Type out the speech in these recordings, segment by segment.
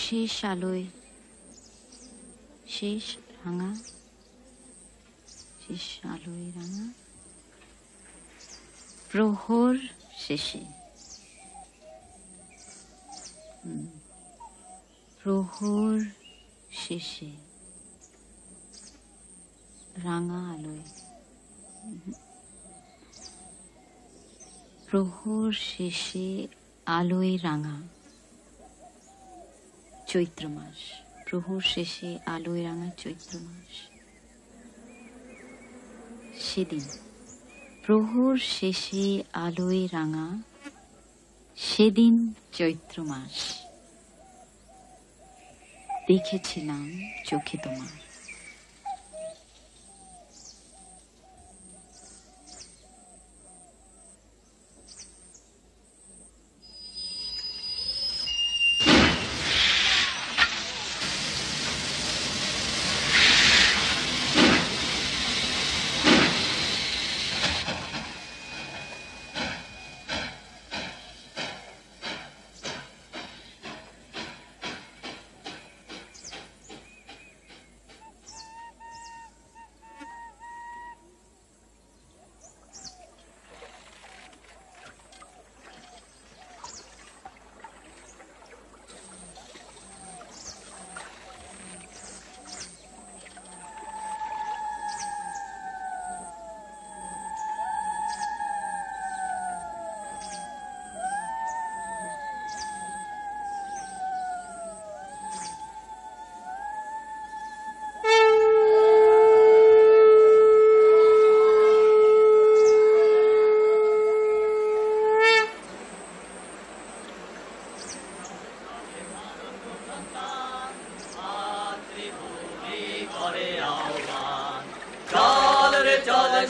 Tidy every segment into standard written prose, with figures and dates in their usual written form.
শেষ আলোয়, শেষ রাঙা, শেষ আলোয় রাঙা প্রহর শেষে, প্রহর শেষে রাঙা আলোয়, প্রহর শেষে আলোয় রাঙা। চৈত্র মাস, প্রহর শেষে আলোয় রাঙা চৈত্র মাস। সেদিন প্রহর শেষে আলোয় রাঙা, সেদিন চৈত্র মাস। দেখেছিলাম চোখে তোমার।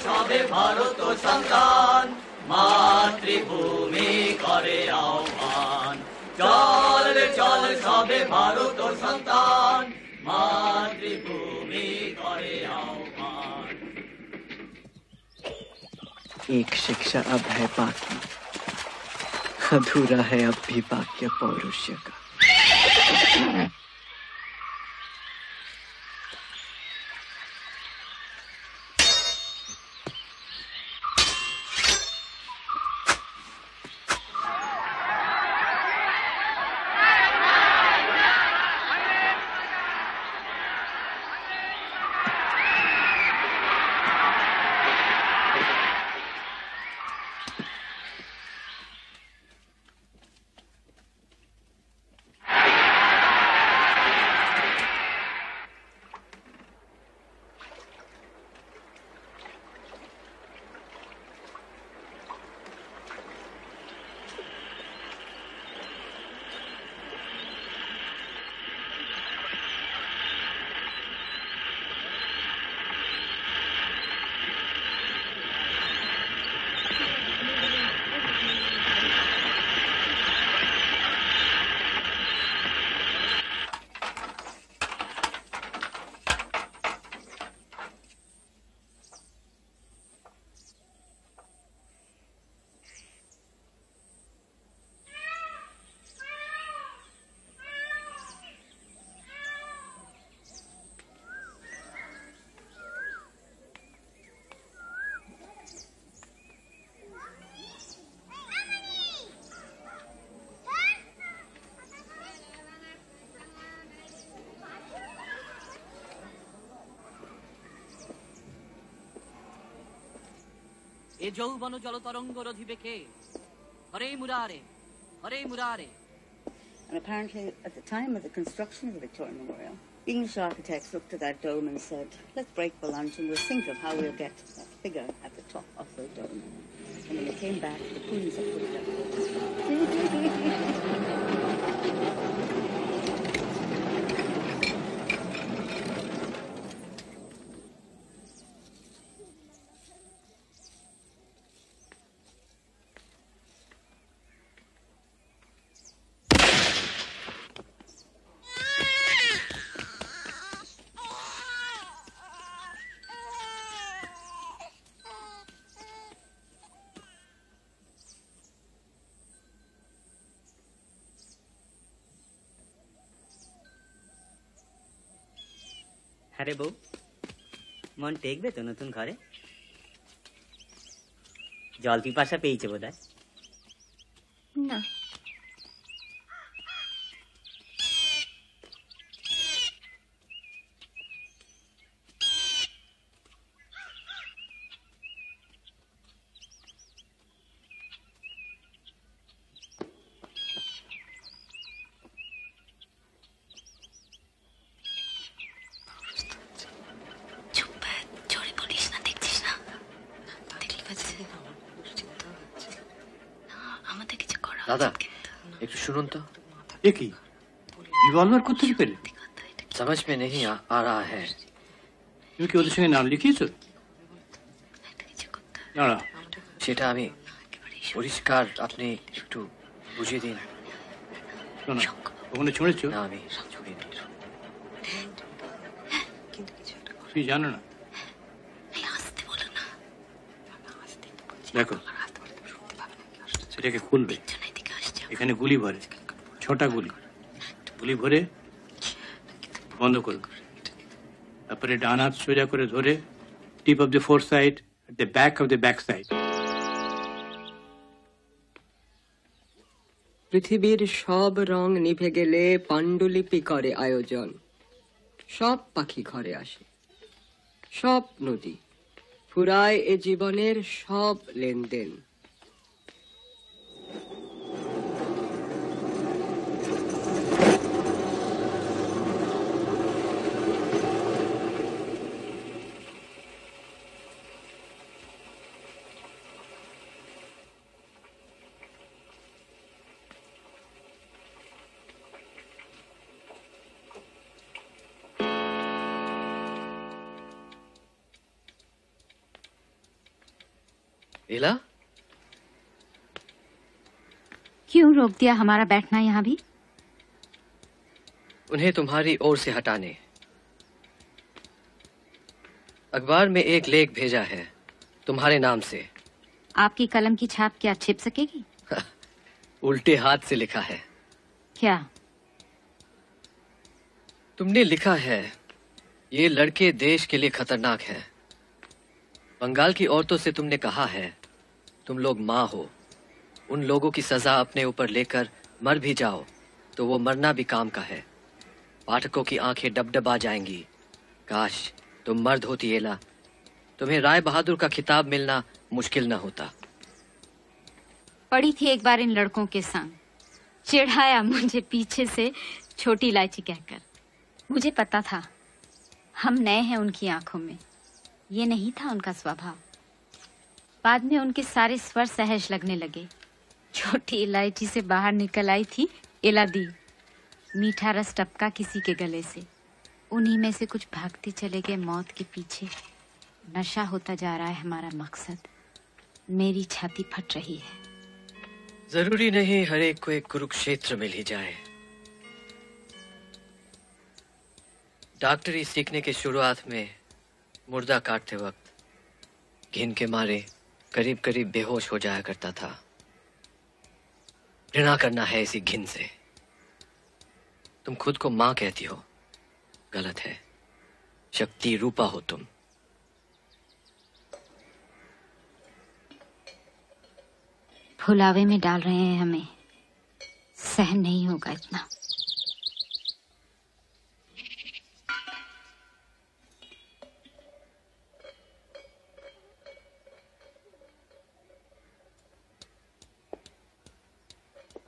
সবে ভারত সন্তান, মাতৃভূমি করে আহ্বান। চল রে চল সবে ভারত সন্তান, मातृभूमि करे आह्वान। एक शिक्षा अब है बाकी, अधूरा है अब भी वाक्य पौरुष्य का। ए যৌবন জলতরঙ্গ রধিবে কে? হরে মুরারে, হরে মুরারে। And apparently, at the time of the construction of the Victorian Memorial, English architects looked at that dome and said, let's break the lunch and we'll think of how we'll get that figure at the top of the dome. And when they came back, the Queens had put it up. আরে বউ, মন টেকবে তো নতুন ঘরে? জল পিপাসা পেয়েছে বোধহয়। না, दादा एक सुनुन तो। ये की रिवॉल्वर को থেকে পেলে? समझ में नहीं आ रहा है। তুমি কি ওদের সঙ্গে নাম লিখিয়েছো? না না, সেটা আমি পরিষ্কার আপনি একটু বুঝিয়ে দিন। শোনো, ওখানে ছুঁড়েছো? না, আমি ছুঁড়িনি। তুমি জানো না? দেখো, এটাকে খুলবে। এখানে গুলি ভরে, 6টা গুলি ভরে বন্ধ করবে। তারপরে ডান হাত সোজা করে ধরে tip of the four side, the back of the back side. পৃথিবীর সব রং নিভে গেলে পাণ্ডুলিপি করে আয়োজন। সব পাখি ঘরে আসে, সব নদী ফুরায় এ জীবনের সব লেনদেন। एला, क्यों रोक दिया हमारा बैठना यहाँ भी? उन्हें तुम्हारी ओर से हटाने। अखबार में एक लेख भेजा है तुम्हारे नाम से। आपकी कलम की छाप क्या छिप सकेगी? उल्टे हाथ से लिखा है। क्या? तुमने लिखा है, ये लड़के देश के लिए खतरनाक हैं। बंगाल की औरतों से तुमने कहा है, तुम लोग माँ हो, उन लोगों की सजा अपने ऊपर लेकर मर भी जाओ तो वो मरना भी काम का है। पाठकों की आंखें डबडबा जाएंगी। काश तुम मर्द होती एला, तुम्हें राय बहादुर का खिताब मिलना मुश्किल न होता। पड़ी थी एक बार इन लड़कों के संग, चिढ़ाया मुझे पीछे से छोटी इलायची कहकर। मुझे पता था हम नए हैं उनकी आंखों में, ये नहीं था उनका स्वभाव। बाद में उनके सारे स्वर सहज लगने लगे। छोटी इलायची से बाहर निकल आई थी एला दी। मीठा रस टपका किसी के गले से, उन्हीं में से कुछ भागते चले गए मौत के पीछे। नशा होता जा रहा है हमारा मकसद, मेरी छाती फट रही है। जरूरी नहीं हर एक को एक कुरुक्षेत्र मिल ही जाए। डॉक्टरी सीखने के शुरुआत में मुर्दा काटते वक्त घिन के मारे करीब करीब बेहोश हो जाया करता था। घृणा करना है इसी घिन से। तुम खुद को मां कहती हो, गलत है। शक्ति रूपा हो तुम। फुलावे में डाल रहे हैं हमें, सहन नहीं होगा इतना।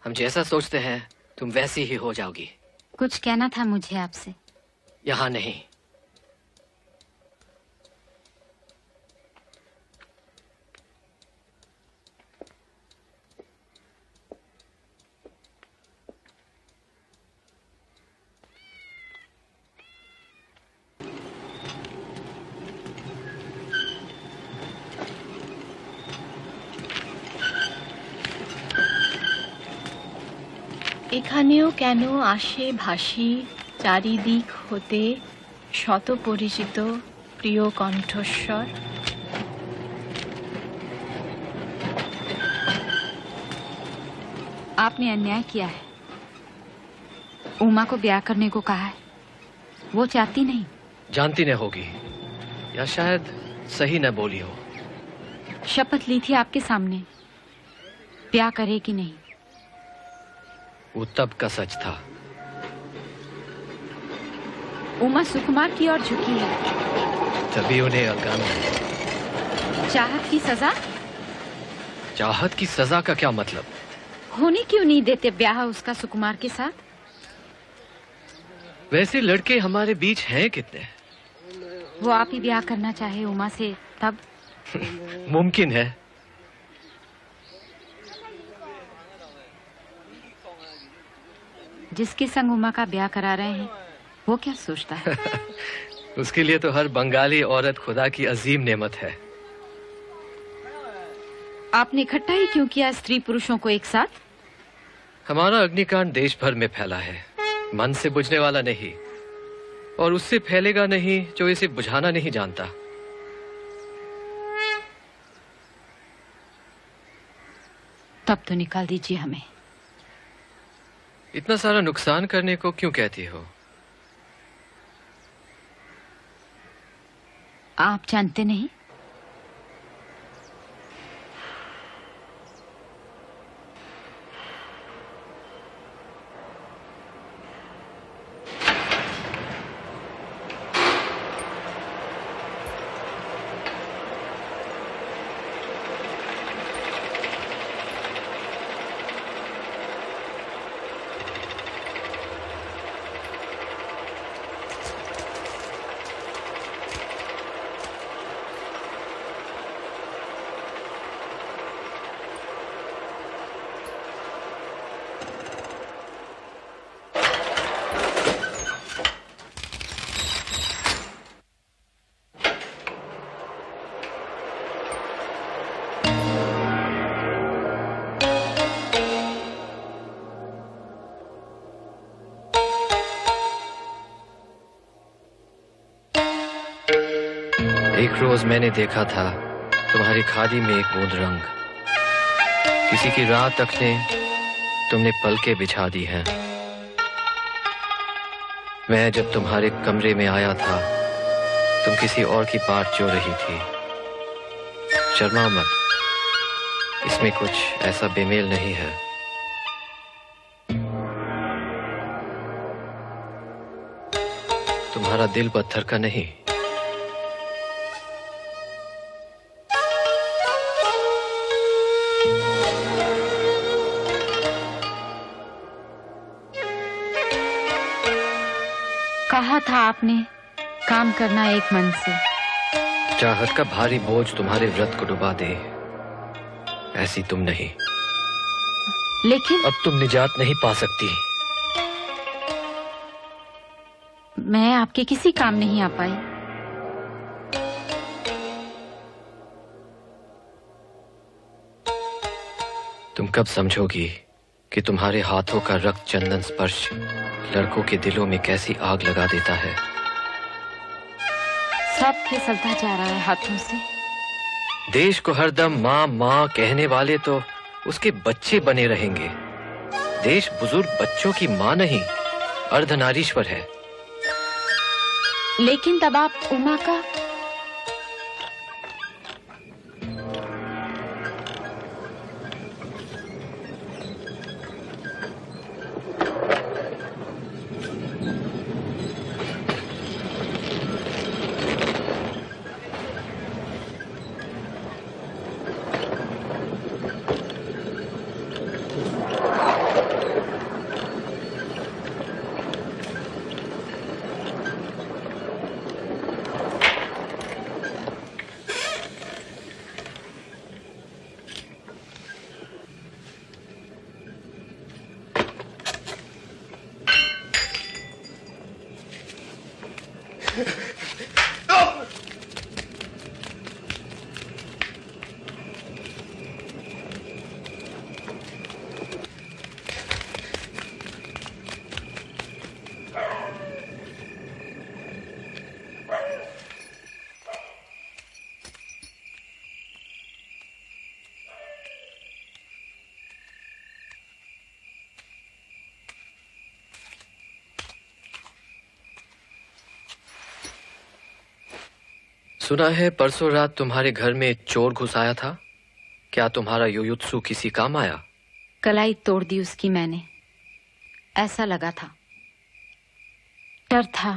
हम जैसा सोचते हैं तुम वैसी ही हो जाओगी। कुछ कहना था मुझे आपसे। यहां नहीं। এখানেও কেন আসে ভাসি চারিদিক হতে শত পরিচিত প্রিয় কণ্ঠস্বর। आपने अन्याय किया है। उमा को ब्याह करने को कहा है, वो चाहती नहीं। जानती न होगी, या शायद सही न बोली हो। शपथ ली थी आपके सामने, ब्याह करे कि नहीं। वो तब का सच था। उमा सुकुमार की ओर झुकी है, तभी उन्हें अज्ञान है। चाहत की सजा? चाहत की सजा का क्या मतलब? होने क्यों नहीं देते ब्याह उसका सुकुमार के साथ? वैसे लड़के हमारे बीच हैं कितने? वो आप ही ब्याह करना चाहे उमा से तब? मुमकिन है। जिसके संग उमा का ब्याह करा रहे हैं वो क्या सोचता है? उसके लिए तो हर बंगाली औरत खुदा की अजीम नेमत है। आपने इकट्ठा ही क्यों किया स्त्री पुरुषों को एक साथ? हमारा अग्निकांड देश भर में फैला है, मन से बुझने वाला नहीं, और उससे फैलेगा नहीं जो इसे बुझाना नहीं जानता। तब तो निकाल दीजिए हमें। इतना सारा नुकसान करने को क्यों कहती हो? आप जानते नहीं? एक रोज मैंने देखा था तुम्हारी खादी में एक बूंद रंग, किसी की रात तकने तुमने पलके बिछा दी हैं। मैं जब तुम्हारे कमरे में आया था तुम किसी और की पाट जो रही थी। शर्मा मत, इसमें कुछ ऐसा बेमेल नहीं है। तुम्हारा दिल पत्थर का नहीं। कहा था आपने काम करना एक मन से। चाहत का भारी बोझ तुम्हारे व्रत को डुबा दे, ऐसी तुम नहीं। लेकिन अब तुम निजात नहीं पा सकती। मैं आपके किसी काम नहीं आ पाई। तुम कब समझोगी कि तुम्हारे हाथों का रक्त चंदन स्पर्श लड़कों के दिलों में कैसी आग लगा देता है। सब फिसलता जा रहा है हाथों से। देश को हरदम माँ माँ कहने वाले तो उसके बच्चे बने रहेंगे। देश बुजुर्ग बच्चों की माँ नहीं, अर्धनारीश्वर है। लेकिन तब आप उमा का सुना है परसों रात तुम्हारे घर में चोर घुस आया था। क्या तुम्हारा युयुत्सु किसी काम आया? कलाई तोड़ दी उसकी मैंने, ऐसा लगा था। डर था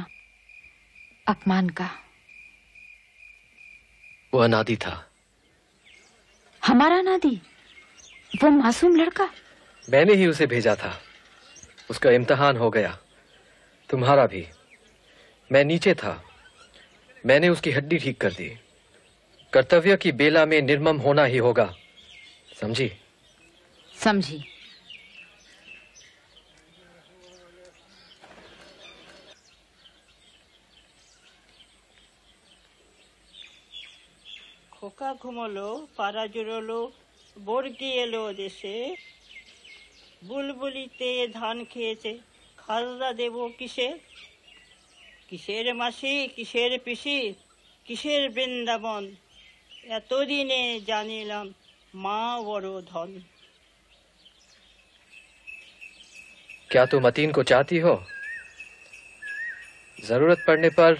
अपमान का। वो अनादि था। हमारा अनादि? वो मासूम लड़का? मैंने ही उसे भेजा था। उसका इम्तिहान हो गया, तुम्हारा भी। मैं नीचे था, मैंने उसकी हड्डी ठीक कर दी। कर्तव्य की बेला में निर्मम होना ही होगा, समझी? समझी। খোকা ঘুমলো, পাড়া জুড়লো, বর্গি এলো দেশে, বুলবুলিতে ধান খেয়েছে, খাজনা দেব কিসে? কিসের মাসি, কিসের পিসি, কিসের বৃন্দাবন, এতদিনে জানিলাম মা বড় ধন। क्या तुम अतीन को चाहती हो? जरूरत पड़ने पर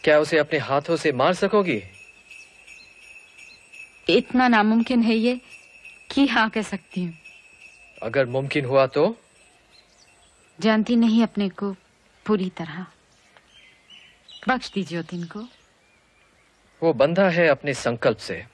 क्या उसे अपने हाथों से मार सकोगी? इतना नामुमकिन है ये कि हाँ कह सकती हूँ। अगर मुमकिन हुआ तो? जानती नहीं अपने को पूरी तरह। बख्श दीजिए अतीन को। वो बंधा है अपने संकल्प से।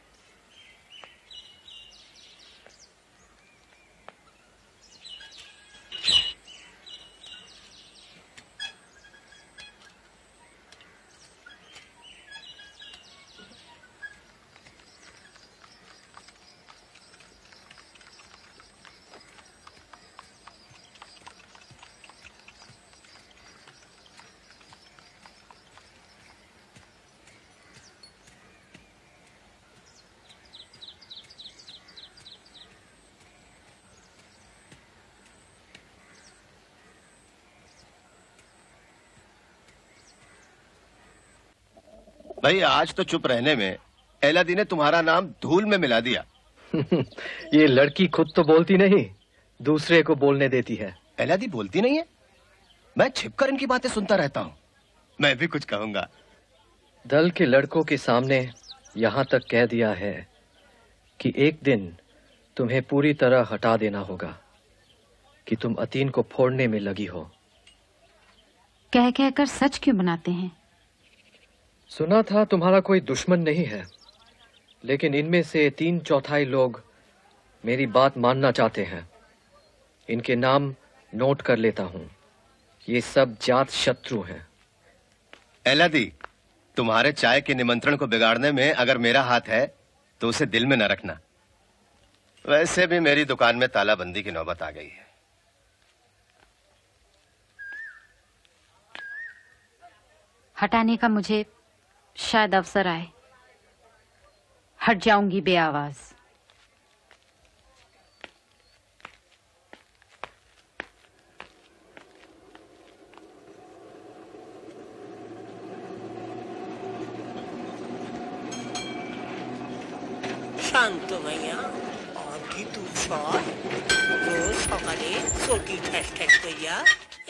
भाई आज तो चुप रहने में एलादी ने तुम्हारा नाम धूल में मिला दिया। ये लड़की खुद तो बोलती नहीं, दूसरे को बोलने देती है। एलादी बोलती नहीं है? मैं छिपकर इनकी बातें सुनता रहता हूँ। मैं भी कुछ कहूंगा। दल के लड़कों के सामने यहाँ तक कह दिया है कि एक दिन तुम्हें पूरी तरह हटा देना होगा कि तुम अतीन को फोड़ने में लगी हो। कह कहकर सच क्यों बनाते हैं? सुना था तुम्हारा कोई दुश्मन नहीं है, लेकिन इनमें से 3/4 लोग मेरी बात मानना चाहते हैं। इनके नाम नोट कर लेता हूं। ये सब जात शत्रु हैं। एलादी, तुम्हारे चाय के निमंत्रण को बिगाड़ने में अगर मेरा हाथ है तो उसे दिल में न रखना। वैसे भी मेरी दुकान में तालाबंदी की नौबत आ गई है। हटाने का मुझे शायद अवसर आए। हट जाऊंगी बेआवाज। শান্ত ভাইয়া, অধি তুষর রোজ সকালে চটি ঠ্যাস ঠ্যাস করিয়া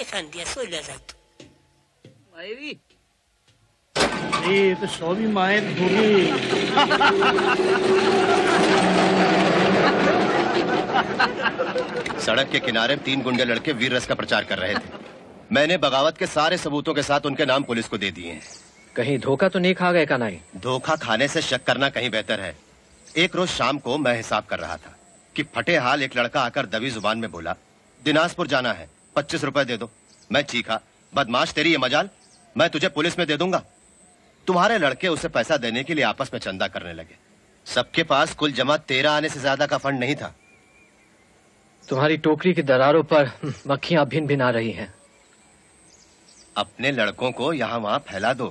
এখান দিয়ে চলে যাইত। ये तो सभी माয়ের भूमि। सड़क के किनारे 3 गुंडे लड़के वीर रस का प्रचार कर रहे थे। मैंने बगावत के सारे सबूतों के साथ उनके नाम पुलिस को दे दिए हैं। कहीं धोखा तो नहीं खा गए का? नहीं, धोखा खाने से शक करना कहीं बेहतर है। एक रोज शाम को मैं हिसाब कर रहा था कि फटे हाल एक लड़का आकर दबी जुबान में बोला, दिनाजपुर जाना है, 25 रुपए दे दो। मैं चीखा, बदमाश तेरी ये मजाल, मैं तुझे पुलिस में दे दूंगा। तुम्हारे लड़के उसे पैसा देने के लिए आपस में चंदा करने लगे। सबके पास कुल जमा 13 आने से ज्यादा का फंड नहीं था। तुम्हारी टोकरी की दरारों पर मक्खियां भिन भिन आ रही हैं। अपने लड़कों को यहाँ वहां फैला दो।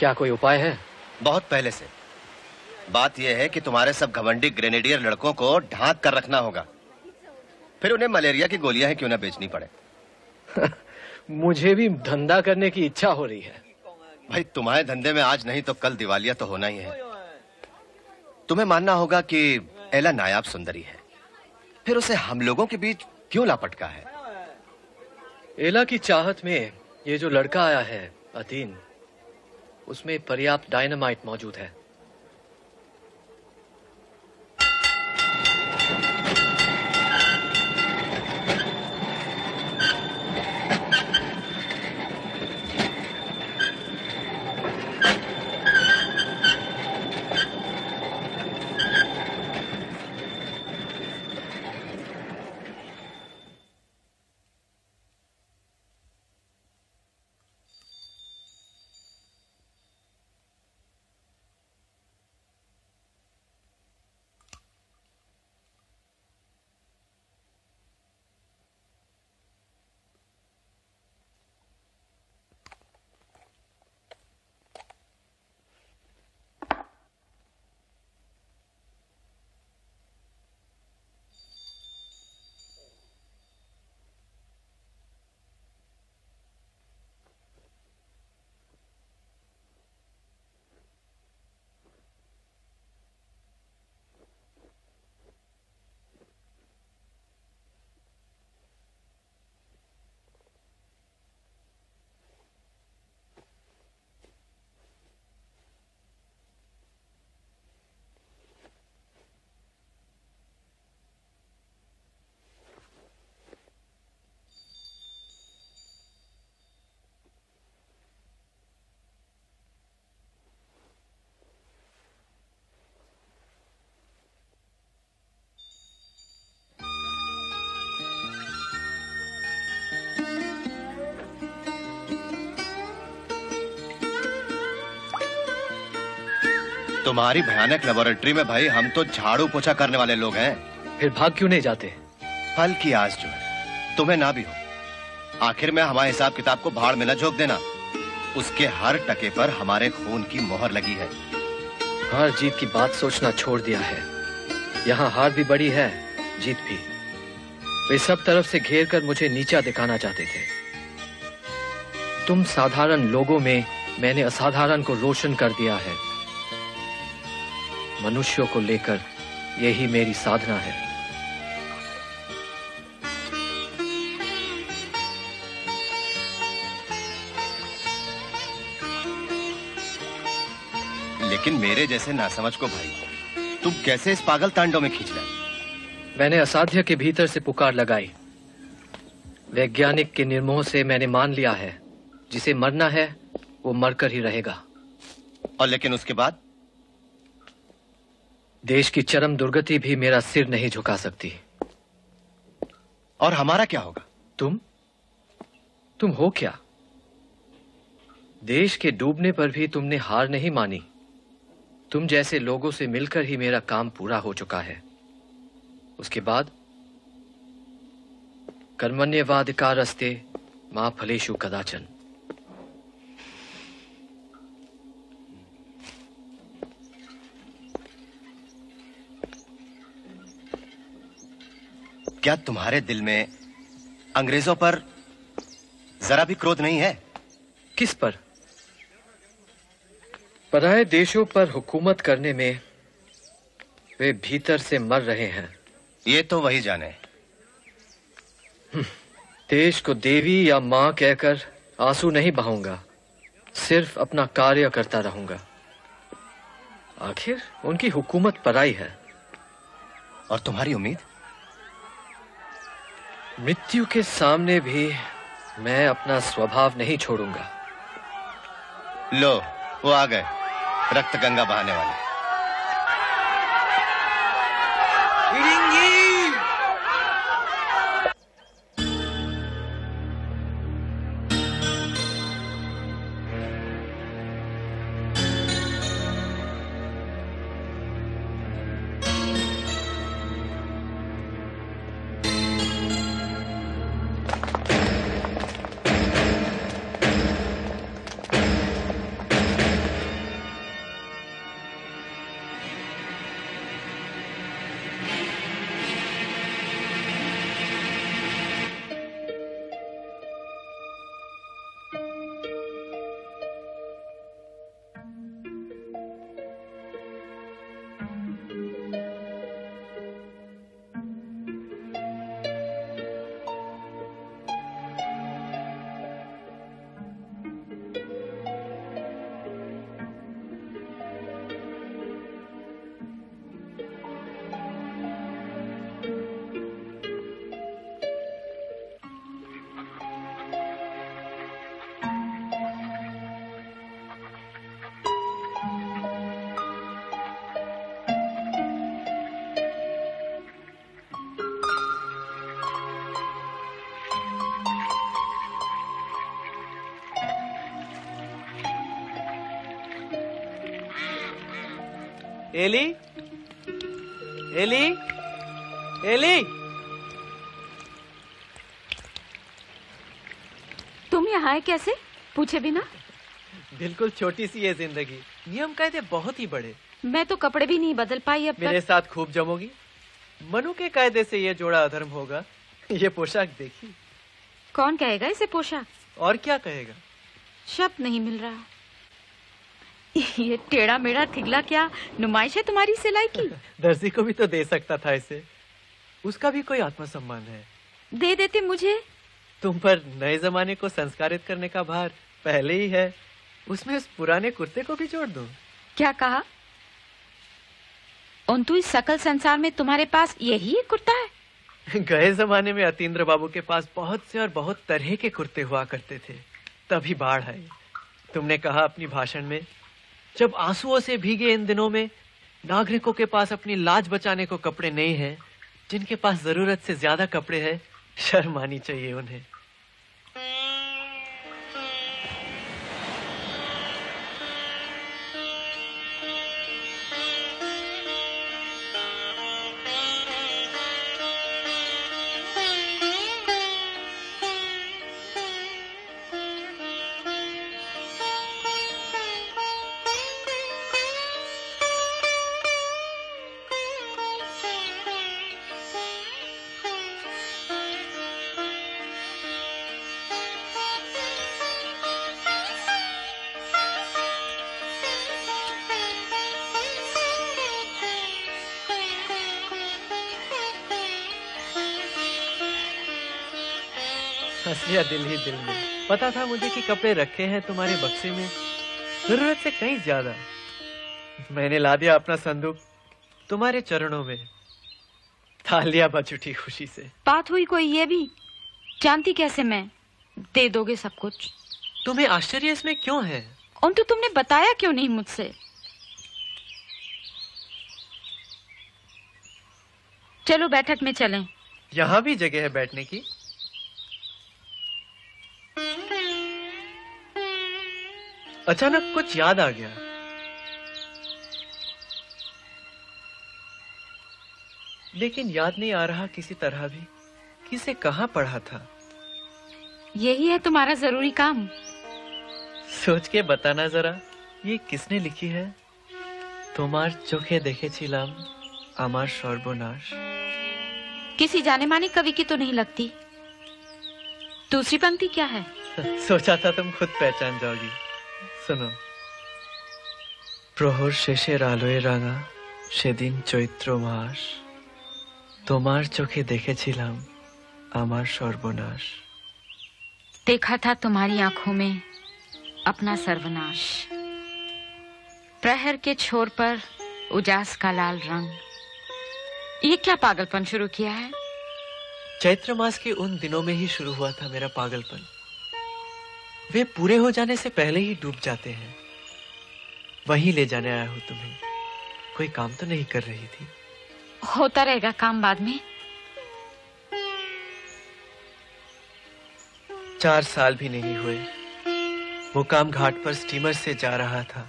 क्या कोई उपाय है? बहुत पहले से। बात यह है कि तुम्हारे सब घमंडी ग्रेनेडियर लड़कों को ढांक कर रखना होगा, फिर उन्हें मलेरिया की गोलियां ही क्यों ना बेचनी पड़े। मुझे भी धंधा करने की इच्छा हो रही है। भाई तुम्हारे धंधे में आज नहीं तो कल दिवालिया तो होना ही है। तुम्हें मानना होगा कि एला नायाब सुंदरी है, फिर उसे हम लोगों के बीच क्यों लापटका है? एला की चाहत में ये जो लड़का आया है अतीन, उसमें पर्याप्त डायनामाइट मौजूद है। तुम्हारी भयानक लेबोरेटरी में भाई हम तो झाड़ू पोछा करने वाले लोग हैं। फिर भाग क्यों नहीं जाते? फल की आस जो है तुम्हें ना भी हो, आखिर में हमारे हिसाब किताब को भाड़ में न झोंक देना। उसके हर टके पर हमारे खून की मोहर लगी है। हार जीत की बात सोचना छोड़ दिया है। यहाँ हार भी बड़ी है, जीत भी। वे सब तरफ से घेर कर मुझे नीचा दिखाना चाहते थे। तुम साधारण लोगों में मैंने असाधारण को रोशन कर दिया है। मनुष्यों को लेकर यही मेरी साधना है। लेकिन मेरे जैसे नासमझ को भाई तुम कैसे इस पागल तांडव में खींच लाए? मैंने असाध्य के भीतर से पुकार लगाई। वैज्ञानिक के निर्मोह से मैंने मान लिया है, जिसे मरना है वो मरकर ही रहेगा। और लेकिन उसके बाद? देश की चरम दुर्गति भी मेरा सिर नहीं झुका सकती। और हमारा क्या होगा? तुम हो क्या? देश के डूबने पर भी तुमने हार नहीं मानी। तुम जैसे लोगों से मिलकर ही मेरा काम पूरा हो चुका है। उसके बाद कर्मण्येवाधिकारस्ते मा फलेषु कदाचन। क्या तुम्हारे दिल में अंग्रेजों पर जरा भी क्रोध नहीं है? किस पर? पराये देशों पर हुकूमत करने में वे भीतर से मर रहे हैं। ये तो वही जाने। देश को देवी या मां कहकर आंसू नहीं बहाऊंगा, सिर्फ अपना कार्य करता रहूंगा। आखिर उनकी हुकूमत पराई है। और तुम्हारी उम्मीद? मृत्यु के सामने भी मैं अपना स्वभाव नहीं छोड़ूंगा। लो, वो आ गए, रक्त गंगा बहाने वाले। एली, एली, एली। तुम यहाँ आए कैसे, पूछे बिना? बिल्कुल छोटी सी है जिंदगी, नियम कायदे बहुत ही बड़े। मैं तो कपड़े भी नहीं बदल पाई अब मेरे तक। साथ खूब जमोगी। मनु के कायदे से ये जोड़ा अधर्म होगा। ये पोशाक देखी। कौन कहेगा इसे पोशाक? और क्या कहेगा? शब्द नहीं मिल रहा। ये टेढ़ा मेढ़ा ठिगला क्या नुमाइश है तुम्हारी सिलाई की? दर्जी को भी तो दे सकता था इसे। उसका भी कोई आत्मसम्मान है। दे देते मुझे। तुम पर नए जमाने को संस्कारित करने का भार पहले ही है, उसमें उस पुराने कुर्ते को भी जोड़ दूं। क्या कहा? तू इस सकल संसार में तुम्हारे पास यही एक कुर्ता है? गए जमाने में अतीन्द्र बाबू के पास बहुत से और बहुत तरह के कुर्ते हुआ करते थे, तभी बाढ़ आई। तुमने कहा अपनी भाषण में, जब आंसुओं से भीगे इन दिनों में नागरिकों के पास अपनी लाज बचाने को कपड़े नहीं हैं, जिनके पास जरूरत से ज्यादा कपड़े हैं, शर्म आनी चाहिए उन्हें। हंस लिया दिल ही दिल में। पता था मुझे कि कपड़े रखे हैं तुम्हारे बक्से में, जरूरत से कहीं ज्यादा। मैंने ला दिया अपना संदूक तुम्हारे चरणों में। थालियां बज उठी खुशी से। बात हुई कोई ये भी? जानती कैसे मैं? दे दोगे सब कुछ? तुम्हें आश्चर्य इसमें क्यों है? और तो तुमने बताया क्यों नहीं मुझसे? चलो बैठक में चलें। यहाँ भी जगह है बैठने की? अचानक कुछ याद आ गया। लेकिन याद नहीं आ रहा किसी तरह भी कि इसे कहाँ पढ़ा था। यही है तुम्हारा जरूरी काम? सोच के बताना जरा, ये किसने लिखी है? तुम्हार चोखे देखेছিলাম আমার সর্বনাশ। किसी जाने माने कवि की तो नहीं लगती। दूसरी पंक्ति क्या है? सोचा था तुम खुद पहचान जाओगी। सुनो। প্রহর শেষের আলোয় রাঙা সেদিন চৈত্র মাস, তোমার চোখে দেখেছিলাম আমার সর্বনাশ। देखा था तुम्हारी आंखों में अपना सर्वनाश, प्रहर के छोर पर उजास का लाल रंग। ये क्या पागलपन शुरू किया है? चैत्र मास के उन दिनों में ही शुरू हुआ था मेरा पागलपन। वे पूरे हो जाने से पहले ही डूब जाते हैं। वहीं ले जाने आया हूं तुम्हें। कोई काम तो नहीं कर रही थी? होता रहेगा काम बाद में। 4 साल भी नहीं हुए, मुकाम घाट पर स्टीमर से जा रहा था।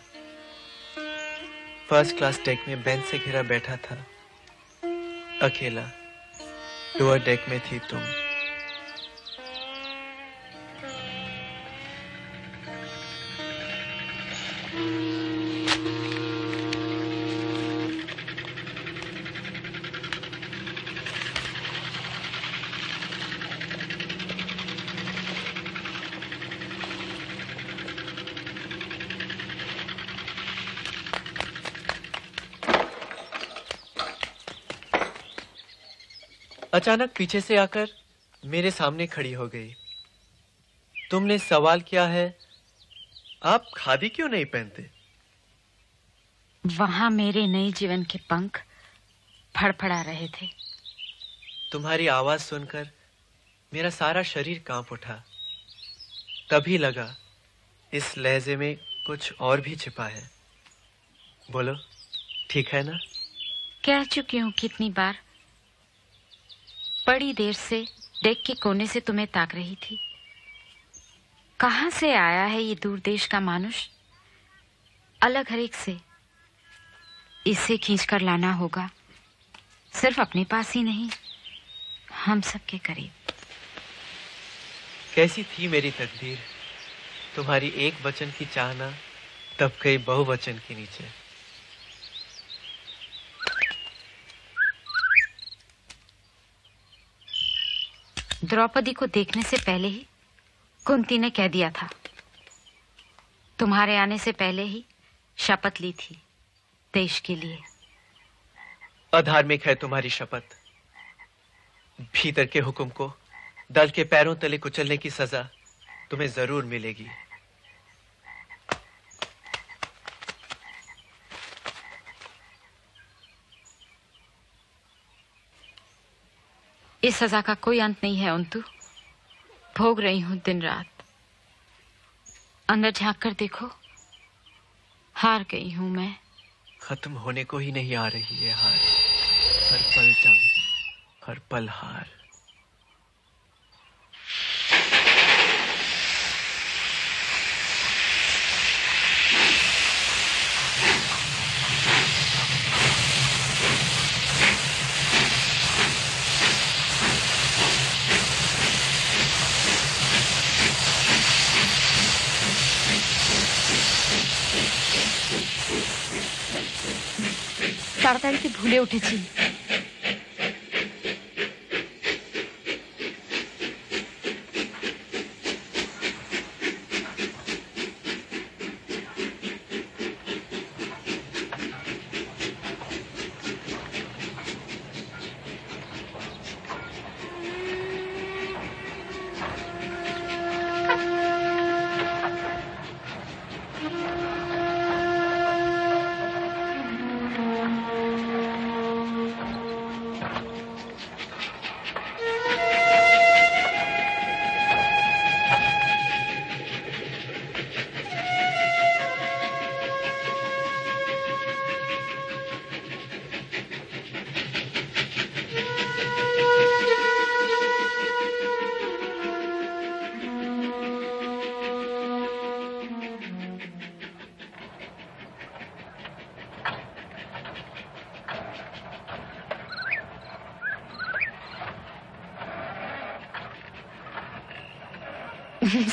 फर्स्ट क्लास डेक में बेंच से घिरा बैठा था, अकेला। लोअर डेक में थी तुम। अचानक पीछे से आकर मेरे सामने खड़ी हो गई। तुमने सवाल किया है, आप खादी क्यों नहीं पहनते? वहां मेरे नए जीवन के पंख फड़फड़ा रहे थे। तुम्हारी आवाज सुनकर मेरा सारा शरीर कांप उठा। तभी लगा इस लहजे में कुछ और भी छिपा है। बोलो, ठीक है ना? कह चुकी हूँ कितनी बार। बड़ी देर से डेक के कोने से तुम्हें ताक रही थी। कहां से आया है ये दूर देश का मानुष, अलग हर एक से। इसे खींच कर लाना होगा, सिर्फ अपने पास ही नहीं, हम सबके करीब। कैसी थी मेरी तकदीर, तुम्हारी एक वचन की चाहना तब कई बहुवचन के नीचे। द्रौपदी को देखने से पहले ही कुंती ने कह दिया था, तुम्हारे आने से पहले ही शपथ ली थी देश के लिए। अधार्मिक है तुम्हारी शपथ। भीतर के हुक्म को दल के पैरों तले कुचलने की सजा तुम्हें जरूर मिलेगी। इस सजा का कोई अंत नहीं है अंतु, भोग रही हूं दिन रात। अंदर झांक कर देखो, हार गई हूं मैं। खत्म होने को ही नहीं आ रही है हार। हर पल जंग, हर पल हार। তাড়াতাড়ি তো ভুলে উঠেছি।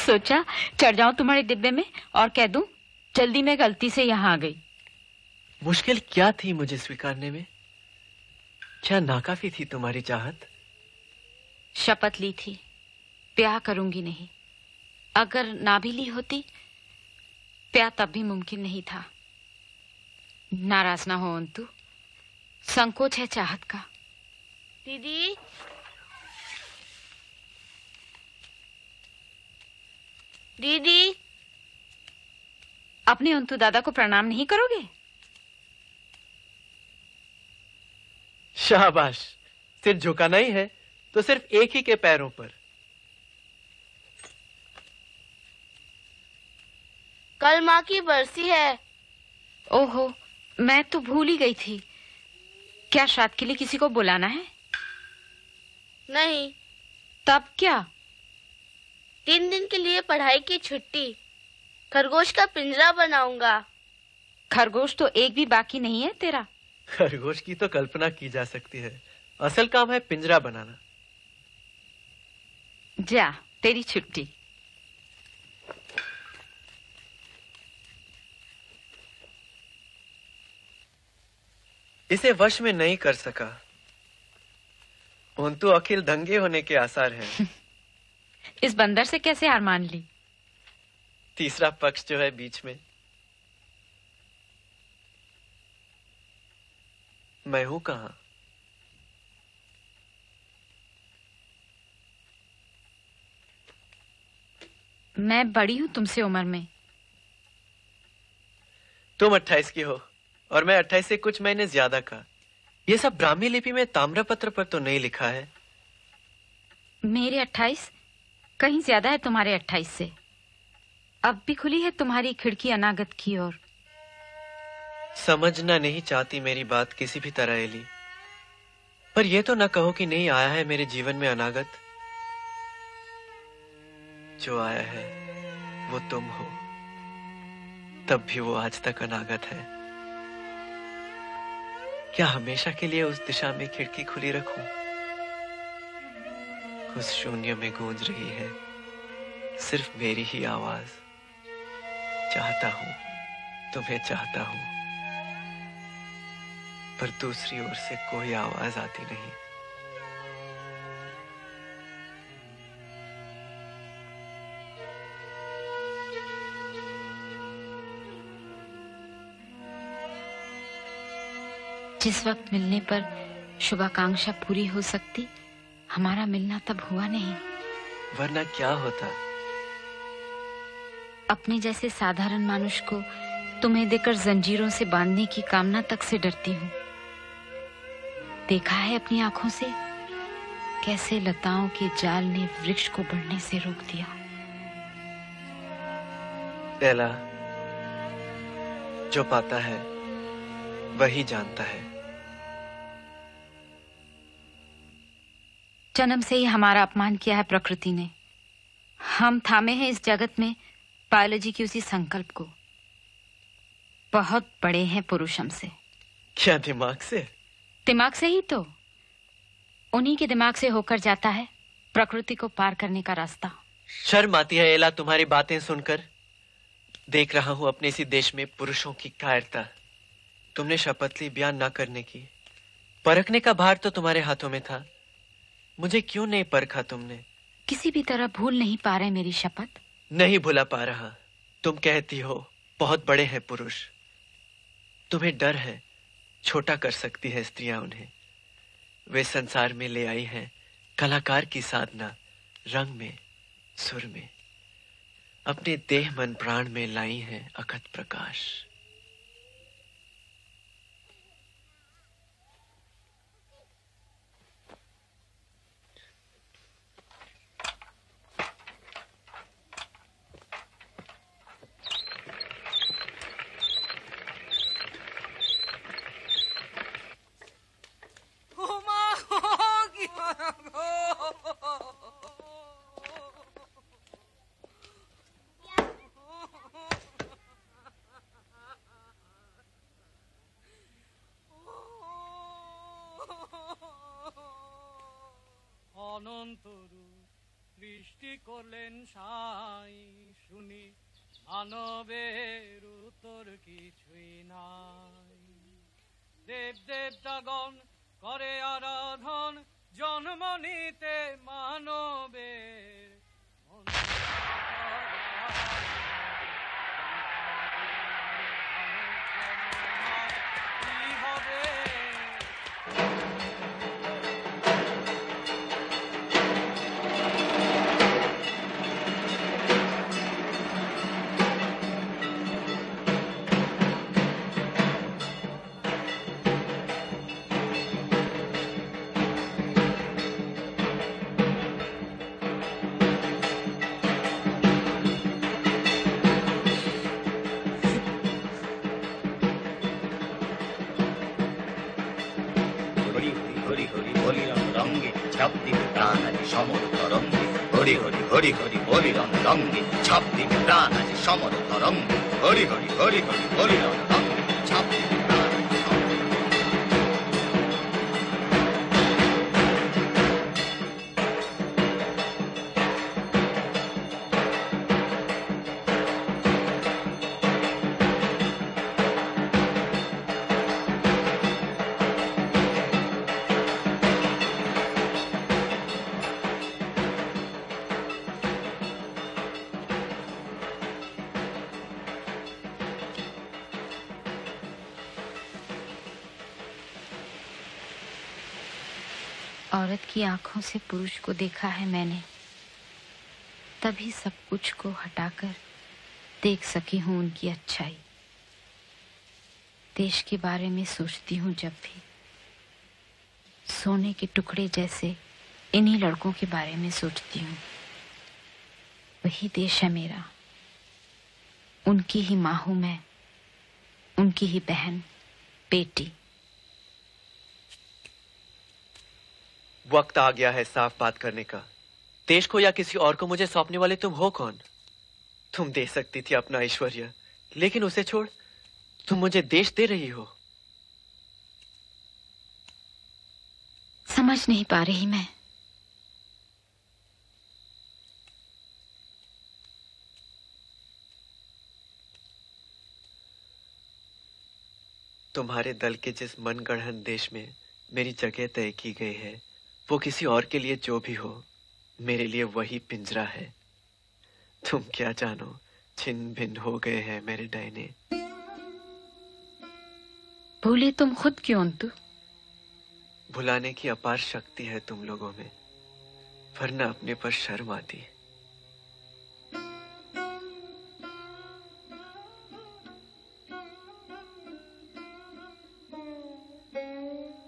सोचा चढ़ जाऊं तुम्हारे डिब्बे में और कह दूं जल्दी में गलती से यहाँ आ गई। मुश्किल क्या थी मुझे स्वीकारने में? क्या नाकाफी थी तुम्हारी चाहत? शपथ ली थी ब्याह करूंगी नहीं। अगर ना भी ली होती ब्याह तब भी मुमकिन नहीं था। नाराज ना हो अंतु, संकोच है चाहत का। दीदी दीदी, अपने अंतु दादा को प्रणाम नहीं करोगे? शाबाश, सिर झुकाना ही है तो सिर्फ एक ही के पैरों पर। कल माँ की बरसी है। ओहो, मैं तो भूल ही गई थी। क्या श्राद्ध के लिए किसी को बुलाना है? नहीं। तब क्या? 3 दिन के लिए पढ़ाई की छुट्टी। खरगोश का पिंजरा बनाऊंगा। खरगोश तो एक भी बाकी नहीं है तेरा। खरगोश की तो कल्पना की जा सकती है, असल काम है पिंजरा बनाना। जा, तेरी छुट्टी। इसे वश में नहीं कर सका। उन तो अखिल दंगे होने के आसार हैं। इस बंदर से कैसे हार मान ली? तीसरा पक्ष जो है बीच में, मैं हूं कहां? मैं बड़ी हूं तुमसे उम्र में। तुम 28 की हो और मैं 28 से कुछ महीने ज्यादा का। ये सब ब्राह्मी लिपि में ताम्रपत्र पर तो नहीं लिखा है। मेरे 28 कहीं ज्यादा है तुम्हारे 28 से। अब भी खुली है तुम्हारी खिड़की अनागत की ओर। समझना नहीं चाहती मेरी बात किसी भी तरह एली, पर यह तो ना कहो कि नहीं आया है मेरे जीवन में अनागत। जो आया है वो तुम हो, तब भी वो आज तक अनागत है। क्या हमेशा के लिए उस दिशा में खिड़की खुली रखूं? उस शून्य में गूंज रही है सिर्फ मेरी ही आवाज। चाहता हूं, तुम्हें चाहता हूं, पर दूसरी ओर से कोई आवाज आती नहीं। जिस वक्त मिलने पर शुभाकांक्षा पूरी हो सकती, हमारा मिलना तब हुआ नहीं। वरना क्या होता? अपने जैसे साधारण मानुष को तुम्हें देकर जंजीरों से बांधने की कामना तक से डरती हूँ। देखा है अपनी आंखों से कैसे लताओं के जाल ने वृक्ष को बढ़ने से रोक दिया। एला, जो पाता है वही जानता है। जन्म से ही हमारा अपमान किया है प्रकृति ने। हम थामे हैं इस जगत में बायोलॉजी की उसी संकल्प को। बहुत बड़े हैं पुरुष हमसे। क्या दिमाग से? दिमाग से ही तो। उन्हीं के दिमाग से होकर जाता है प्रकृति को पार करने का रास्ता। शर्म आती है एला तुम्हारी बातें सुनकर। देख रहा हूं अपने इसी देश में पुरुषों की कायरता। तुमने शपथ ली बयान न करने की। परखने का भार तो तुम्हारे हाथों में था। मुझे क्यों नहीं परखा तुमने? किसी भी तरह भूल नहीं पा रहे मेरी शपथ। नहीं भुला पा रहा। तुम कहती हो बहुत बड़े हैं पुरुष। तुम्हें डर है छोटा कर सकती है स्त्रियां उन्हें। वे संसार में ले आई हैं कलाकार की साधना, रंग में, सुर में। अपने देह मन प्राण में लाई हैं अखंड प्रकाश। অনন্তরু সৃষ্টি করলেন সাই, শুনি মানবের উত্তর কিছুই নাই। দেব দেবতাগণ করে আরাধন, জন্ম নিতে মানবের কি হবে? হরি হরি হরি হরি বলি রং রঙ্গে ছাপ দিবে প্রাণ আছে সমর তরঙ্গে। হরি হরি হরি হরি বলি রং রঙ্গে ছাপ দিবে প্রাণ আছে সমর। औरत की आंखों से पुरुष को देखा है मैंने, तभी सब कुछ को हटाकर देख सकी हूं उनकी अच्छाई। देश के बारे में सोचती हूं जब भी, सोने के टुकड़े जैसे इन्हीं लड़कों के बारे में सोचती हूं। वही देश है मेरा, उनकी ही मां हूं मैं, उनकी ही बहन, बेटी। वक्त आ गया है साफ बात करने का। देश को या किसी और को मुझे सौंपने वाले तुम हो कौन? तुम दे सकती थी अपना ऐश्वर्य, लेकिन उसे छोड़ तुम मुझे देश दे रही हो। समझ नहीं पा रही मैं। तुम्हारे दल के जिस मनगढ़ंत देश में मेरी जगह तय की गई है, वो किसी और के लिए जो भी हो, मेरे लिए वही पिंजरा है। तुम क्या जानो, छिन्न भिन्न हो गए हैं मेरे डायने। भूले तुम खुद क्यों अंतु? भुलाने की अपार शक्ति है तुम लोगों में, वरना अपने पर शर्म आती।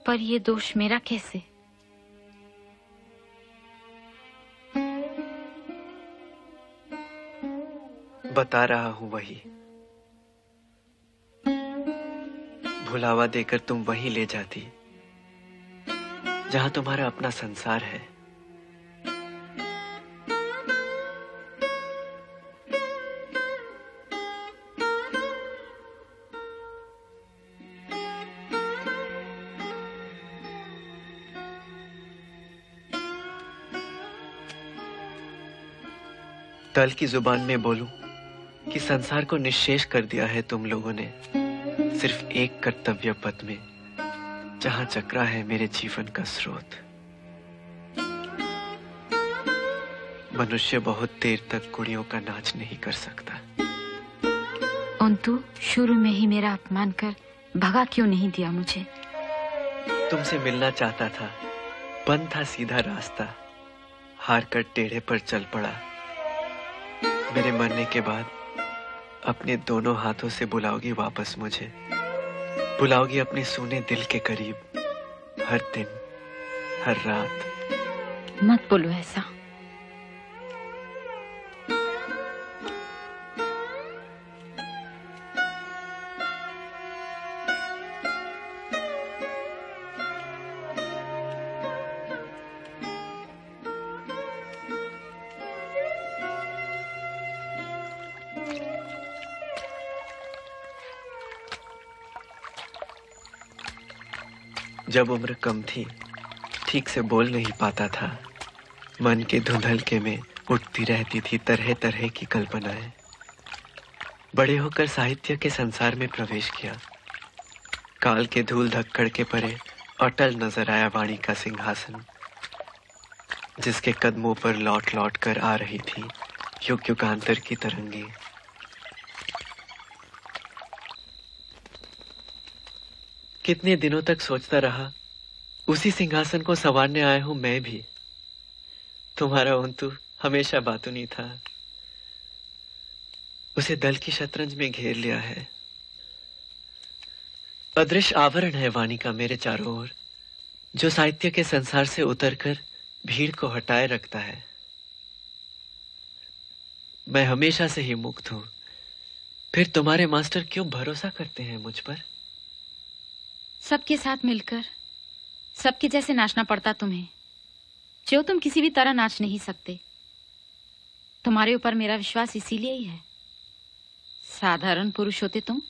पर ये दोष मेरा कैसे? बता रहा हूं वही। भुलावा देकर तुम वहीं ले जाती जहां तुम्हारा अपना संसार है। दल की जुबान में बोलूं कि संसार को निश्शेष कर दिया है तुम लोगों ने, सिर्फ एक कर्तव्य पथ में, जहां चक्रा है मेरे जीवन का स्रोत। मनुष्य बहुत देर तक कुड़ियों का नाच नहीं कर सकता। अंतु शुरू में ही मेरा अपमान कर भगा क्यों नहीं दिया मुझे? तुमसे मिलना चाहता था, बंद था सीधा रास्ता, हार कर टेढ़े पर चल पड़ा। मेरे मरने के बाद अपने दोनों हाथों से बुलाओगी वापस मुझे, बुलाओगी अपने सूने दिल के करीब, हर दिन, हर रात। मत बोलो ऐसा। जब उम्र कम थी, ठीक से बोल नहीं पाता था। मन के धुंधलके में उठती रहती थी तरह तरह की कल्पनाएं। बड़े होकर साहित्य के संसार में प्रवेश किया। काल के धूल धक्कड़ के परे अटल नजर आया वाणी का सिंहासन, जिसके कदमों पर लौट लौट कर आ रही थी युग युगांतर की तरंगे। कितने दिनों तक सोचता रहा, उसी सिंहासन को संवारने आया हूं मैं भी। तुम्हारा अंतु हमेशा बातूनी था, उसे दल की शतरंज में घेर लिया है। अदृश्य आवरण है वाणी का मेरे चारों ओर, जो साहित्य के संसार से उतरकर भीड़ को हटाए रखता है। मैं हमेशा से ही मुक्त हूं, फिर तुम्हारे मास्टर क्यों भरोसा करते हैं मुझ पर? सबके साथ मिलकर सबके जैसे नाचना पड़ता तुम्हें, जो तुम किसी भी तरह नाच नहीं सकते। तुम्हारे ऊपर मेरा विश्वास इसीलिए ही है। साधारण पुरुष होते तुम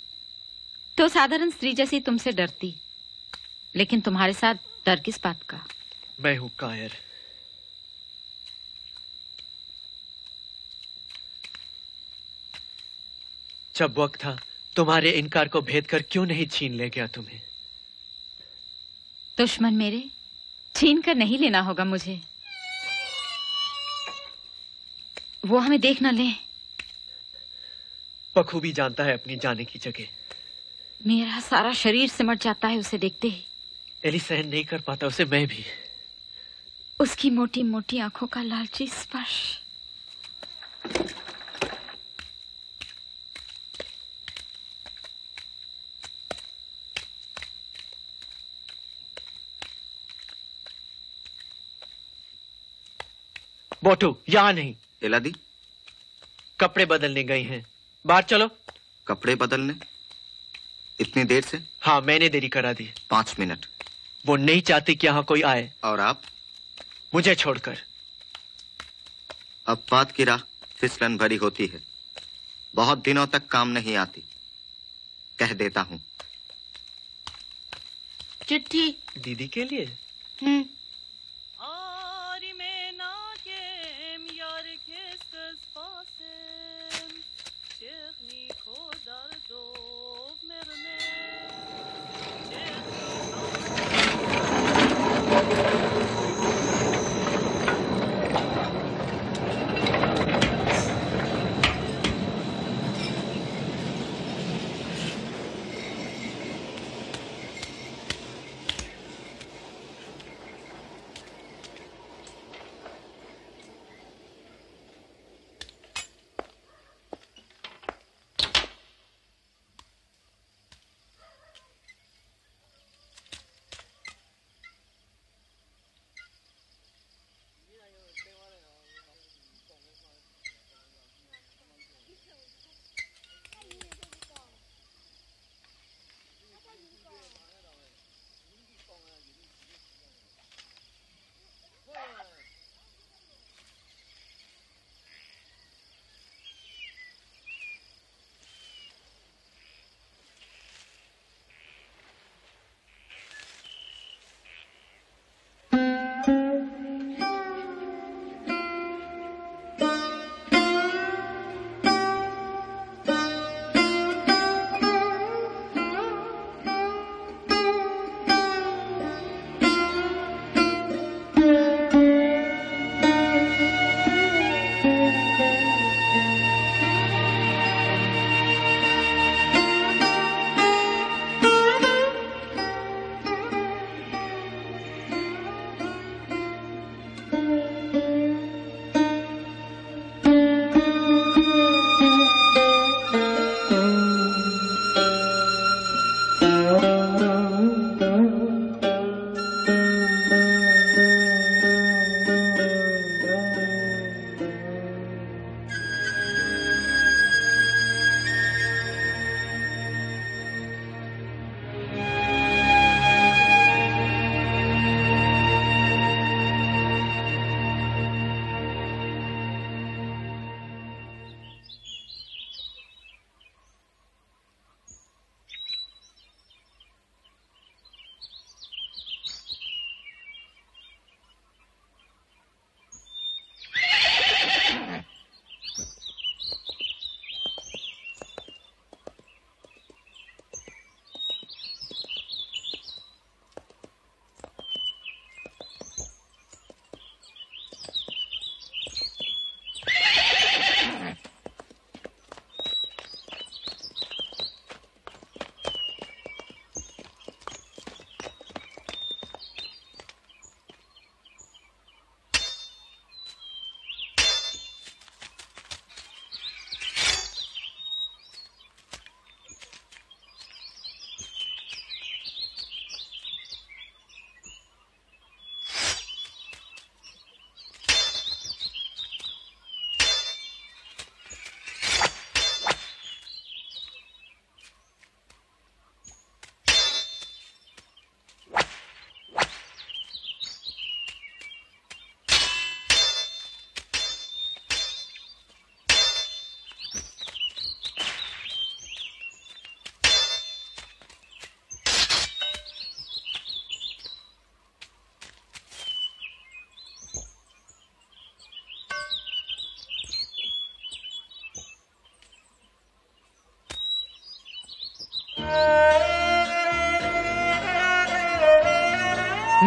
तो साधारण स्त्री जैसी तुमसे डरती, लेकिन तुम्हारे साथ डर किस बात का? मैं हूं कायर। जब वक्त था, तुम्हारे इनकार को भेद कर क्यों नहीं छीन ले गया तुम्हें? दुश्मन मेरे छीन कर नहीं लेना होगा मुझे, वो हमें देख न ले। बखूबी जानता है अपनी जाने की जगह। मेरा सारा शरीर सिमट जाता है उसे देखते ही। एली सहन नहीं कर पाता उसे, मैं भी। उसकी मोटी मोटी आंखों का लालची स्पर्श। बोटू यहाँ नहीं। एलादी कपड़े बदलने गई हैं, बाहर चलो। कपड़े बदलने? इतनी देर से? हाँ, मैंने देरी करा दी। 5 मिनट। वो नहीं चाहती कि यहाँ कोई आए। और आप? मुझे छोड़कर। अपवाद की राह फिसलन भरी होती है, बहुत दिनों तक काम नहीं आती। कह देता हूँ। चिट्ठी दीदी के लिए।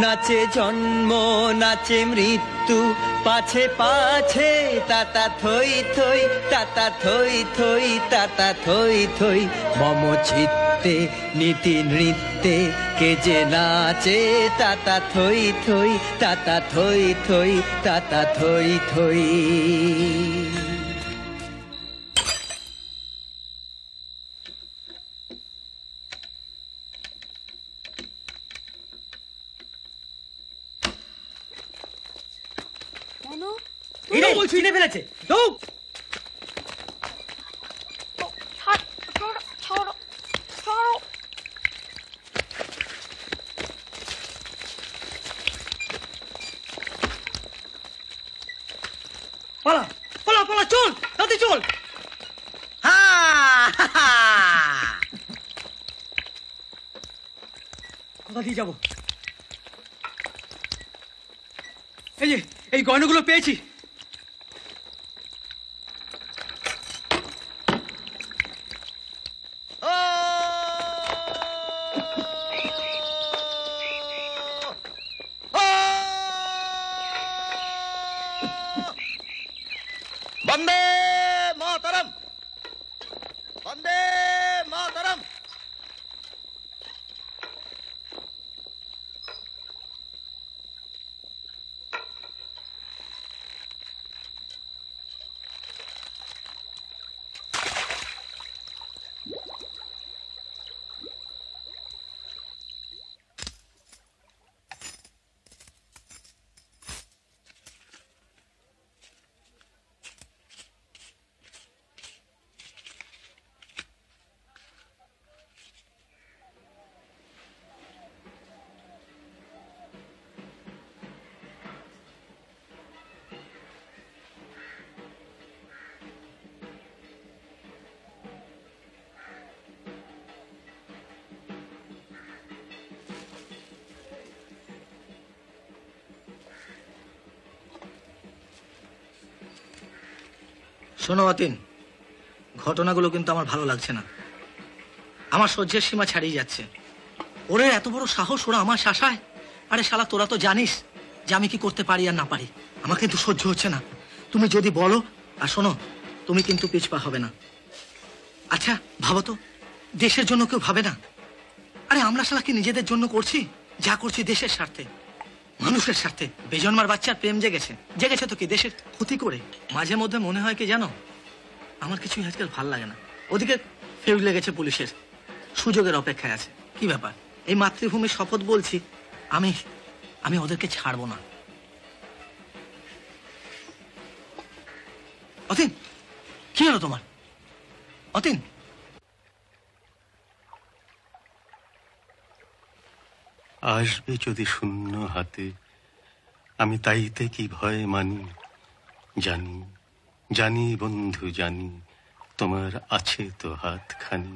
নাচে জন্ম নাচে মৃত্যু পাছে পাছে তাতা থই থই তাতা থই থই তাতা থই থই মম চিত্তে নীতি নৃত্যে কে যে নাচে তাতা থই থই তাতা থই থই তাতা থই থই। চিনে ফেলেছে। পালা পালা পালা, চল তাতে চল। কোথা দিয়ে যাবো? এই যে এই গয়নাগুলো পেয়েছি। वंदे मातरम, वंदे मातरम। শোনো অতীন, ঘটনাগুলো কিন্তু আমার ভালো লাগছে না। আমার সহ্যের সীমা ছাড়িয়ে যাচ্ছে। ওরে এত বড় সাহস, ওরা আমার শাসায়। আরে শালা, তোরা তো জানিস যে আমি কি করতে পারি আর না পারি। আমার কিন্তু সহ্য হচ্ছে না। তুমি যদি বলো, আর শোনো, তুমি কিন্তু পিছপা হবে না। আচ্ছা ভাবো তো, দেশের জন্য কেউ ভাবে না? আরে আমরা শালা কি নিজেদের জন্য করছি? যা করছি দেশের স্বার্থে, মানুষের স্বার্থে। বেজন্মার বাচ্চার প্রেম জেগেছে, জেগেছে তো কি দেশের ক্ষতি করে। মাঝে মধ্যে মনে হয় কি জানো, আমার কিছুই আজকাল ভাল লাগে না। ওদিকে ফেউজ লেগেছে পুলিশের, সুযোগের অপেক্ষায় আছে। কি ব্যাপার? এই মাতৃভূমির শপথ বলছি, আমি আমি ওদেরকে ছাড়বো না। অতীন, কি হলো তোমার? অতীন, আসবে যদি শূন্য হাতে, আমি তাইতে কি ভয় মানি। জানি জানি বন্ধু জানি, তোমার আছে তো হাতখানি।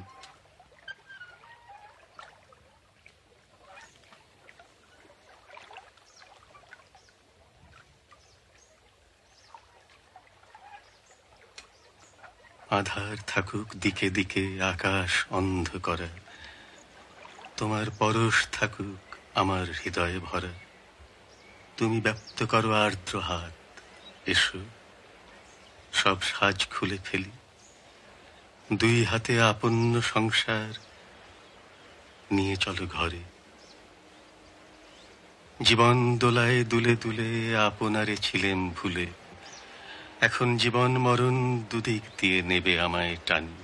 আধার থাকুক দিকে দিকে, আকাশ অন্ধকার, তোমার পরশ থাকুক আমার হৃদয়ে ভরা। তুমি ব্যক্ত করো আর্দ্র হাত, এসো সব সাজ খুলে ফেলি। দুই হাতে আপন্ন সংসার নিয়ে চলো ঘরে। জীবন দোলায় দুলে দুলে আপনারে ছিলেম ভুলে, এখন জীবন মরণ দুদিক দিয়ে নেবে আমায় টানি।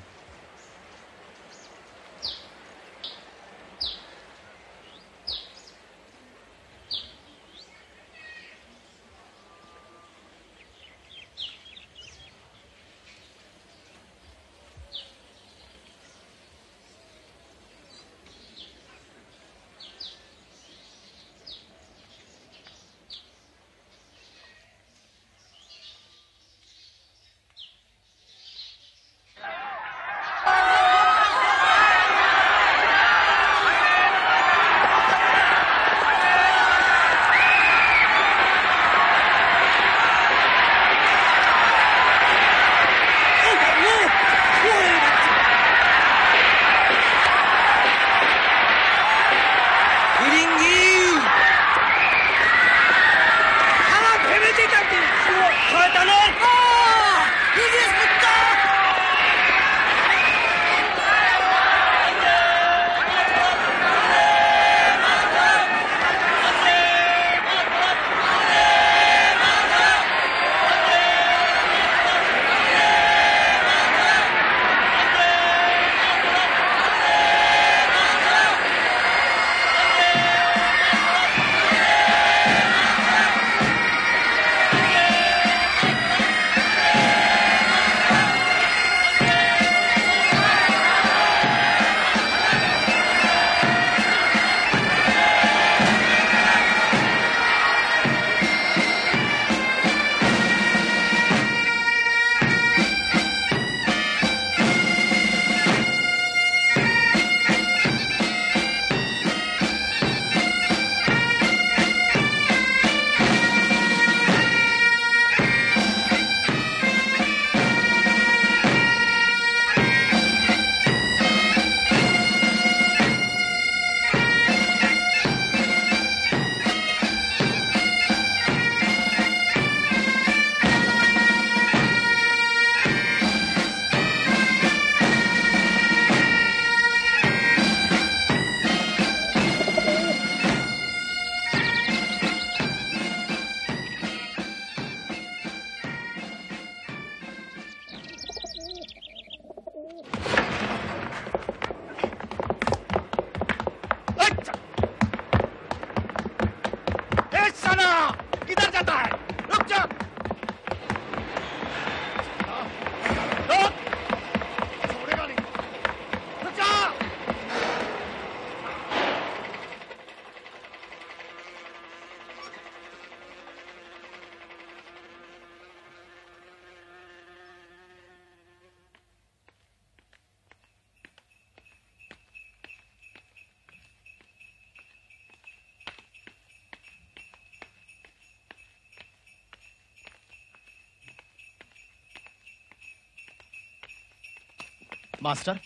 मास्टर,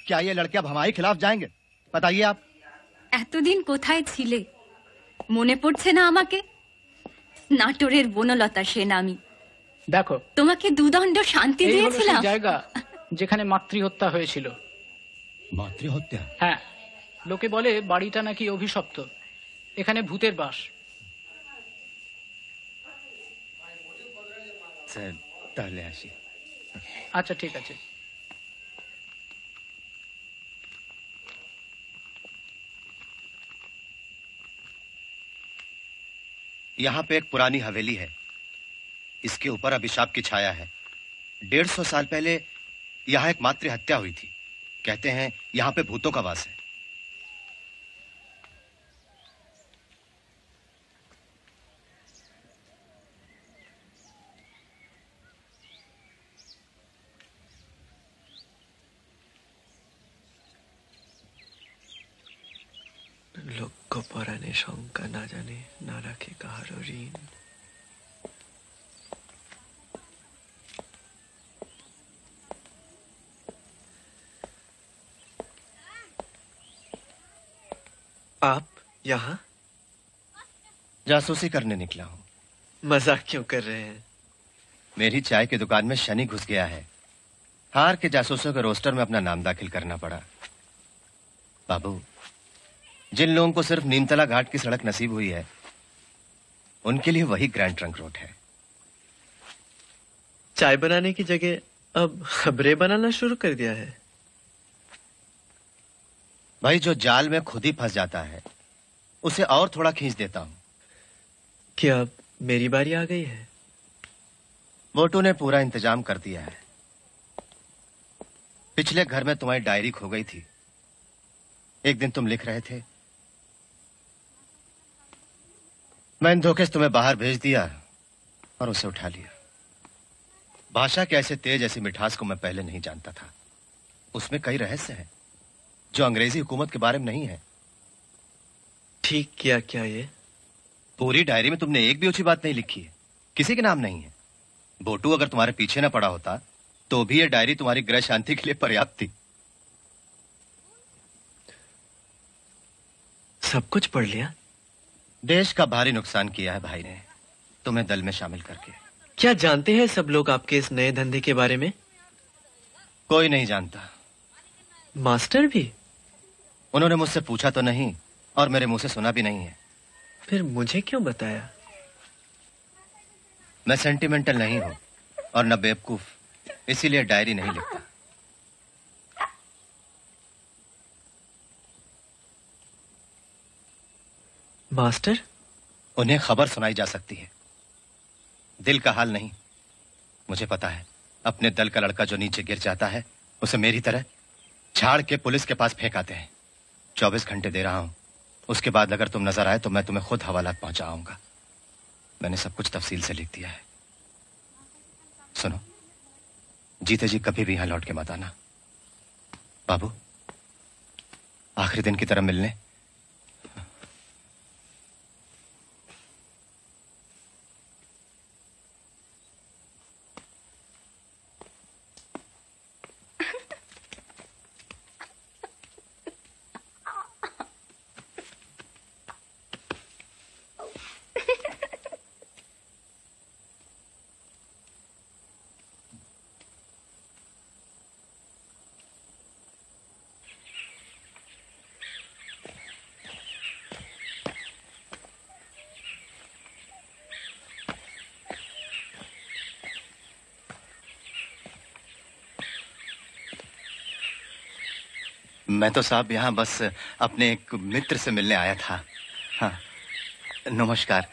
क्या ये लड़के अब हमारे खिलाफ जाएंगे? बताइए आप। এতদিন কোথায় ছিলে? মনে পড়ছে না আমাকে? নাটোরের বনলতা সেন আমি। দেখো, তোমাকে দুদণ্ড শান্তি এই হলো সেই দিয়েছিলাম। জায়গা যেখানে মাতৃহত্যা হয়েছিল। মাতৃহত্যা? হ্যাঁ, লোকে বলে বাড়িটা নাকি অভিশপ্ত, এখানে ভূতের বাস। স্যার, তাহলে আসি। আচ্ছা, ঠিক আছে। यहाँ पे एक पुरानी हवेली है, इसके ऊपर अभिशाप की छाया है। 150 साल पहले यहाँ एक मातृ हत्या हुई थी। कहते हैं यहाँ पे भूतों का वास है। লোক পরাণে শঙ্কা না জানে, না রাখে কাহারও ঋণ। आप यहाँ? जासूसी करने निकला हूँ। मजाक क्यों कर रहे हैं? मेरी चाय की दुकान में शनि घुस गया है। हार के जासूसों के रोस्टर में अपना नाम दाखिल करना पड़ा। बाबू, जिन लोगों को सिर्फ नीमतला घाट की सड़क नसीब हुई है, उनके लिए वही ग्रैंड ट्रंक रोड है। चाय बनाने की जगह अब खबरें बनाना शुरू कर दिया है। भाई, जो जाल में खुद ही फंस जाता है, उसे और थोड़ा खींच देता हूं। क्या अब मेरी बारी आ गई है? वोटू ने पूरा इंतजाम कर दिया है। पिछले घर में तुम्हारी डायरी खो गई थी। एक दिन तुम लिख रहे थे, मैंने धोखे से तुम्हें बाहर भेज दिया और उसे उठा लिया। भाषा के ऐसे तेज, ऐसी मिठास को मैं पहले नहीं जानता था। उसमें कई रहस्य हैं जो अंग्रेजी हुकूमत के बारे में नहीं है। ठीक किया क्या ये? पूरी डायरी में तुमने एक भी ऊंची बात नहीं लिखी है, किसी के नाम नहीं है। बोटू अगर तुम्हारे पीछे ना पड़ा होता तो भी ये डायरी तुम्हारी गृह शांति के लिए पर्याप्त थी। सब कुछ पढ़ लिया? देश का भारी नुकसान किया है भाई ने, तुम्हें दल में शामिल करके। क्या जानते हैं सब लोग आपके इस नए धंधे के बारे में? कोई नहीं जानता। मास्टर भी? उन्होंने मुझसे पूछा तो नहीं और मेरे मुंह से सुना भी नहीं है। फिर मुझे क्यों बताया? मैं सेंटिमेंटल नहीं हूं और न बेवकूफ, इसीलिए डायरी नहीं लिखता। मास्टर? उन्हें खबर सुनाई जा सकती है, दिल का हाल नहीं। मुझे पता है, अपने दल का लड़का जो नीचे गिर जाता है, उसे मेरी तरह छाड़ के पुलिस के पास फेंक आते हैं। 24 घंटे दे रहा हूं, उसके बाद अगर तुम नजर आए तो मैं तुम्हें खुद हवालात पहुंचाऊंगा। मैंने सब कुछ तफसील से लिख दिया है। सुनो, जीते जी कभी भी यहां लौट के मत आना। बाबू, आखिरी दिन की तरह मिलने। मैं तो साहब यहाँ बस अपने एक मित्र से मिलने आया था। हाँ, नमस्कार।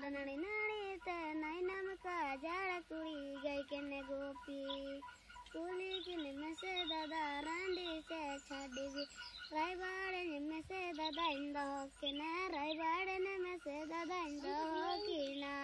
नणी नणी ते नई नम का जाड़ा कुड़ी गई के ने गोपी कुली किने में से दादा रांडी से छाड़ी भी राई बाड़े ने में से दादा इंदा हो के ना राई बाड़े ने में से दादा इंदा हो की ना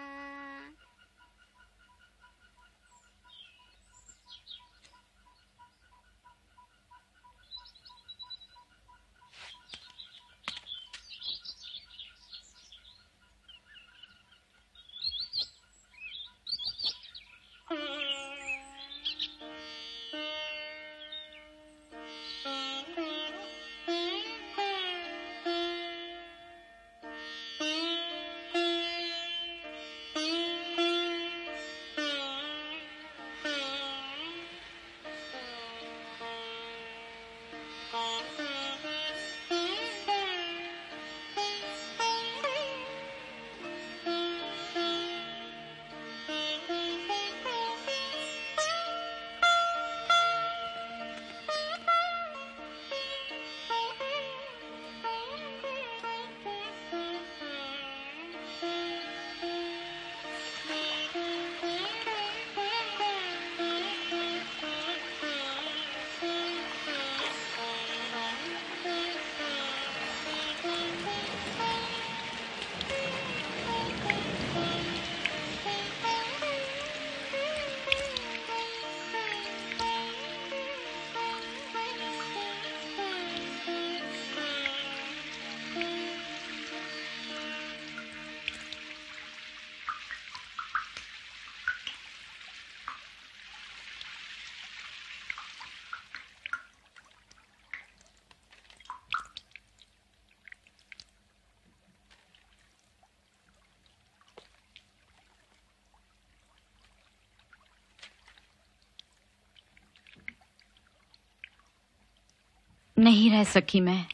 नहीं रह सकी मैं।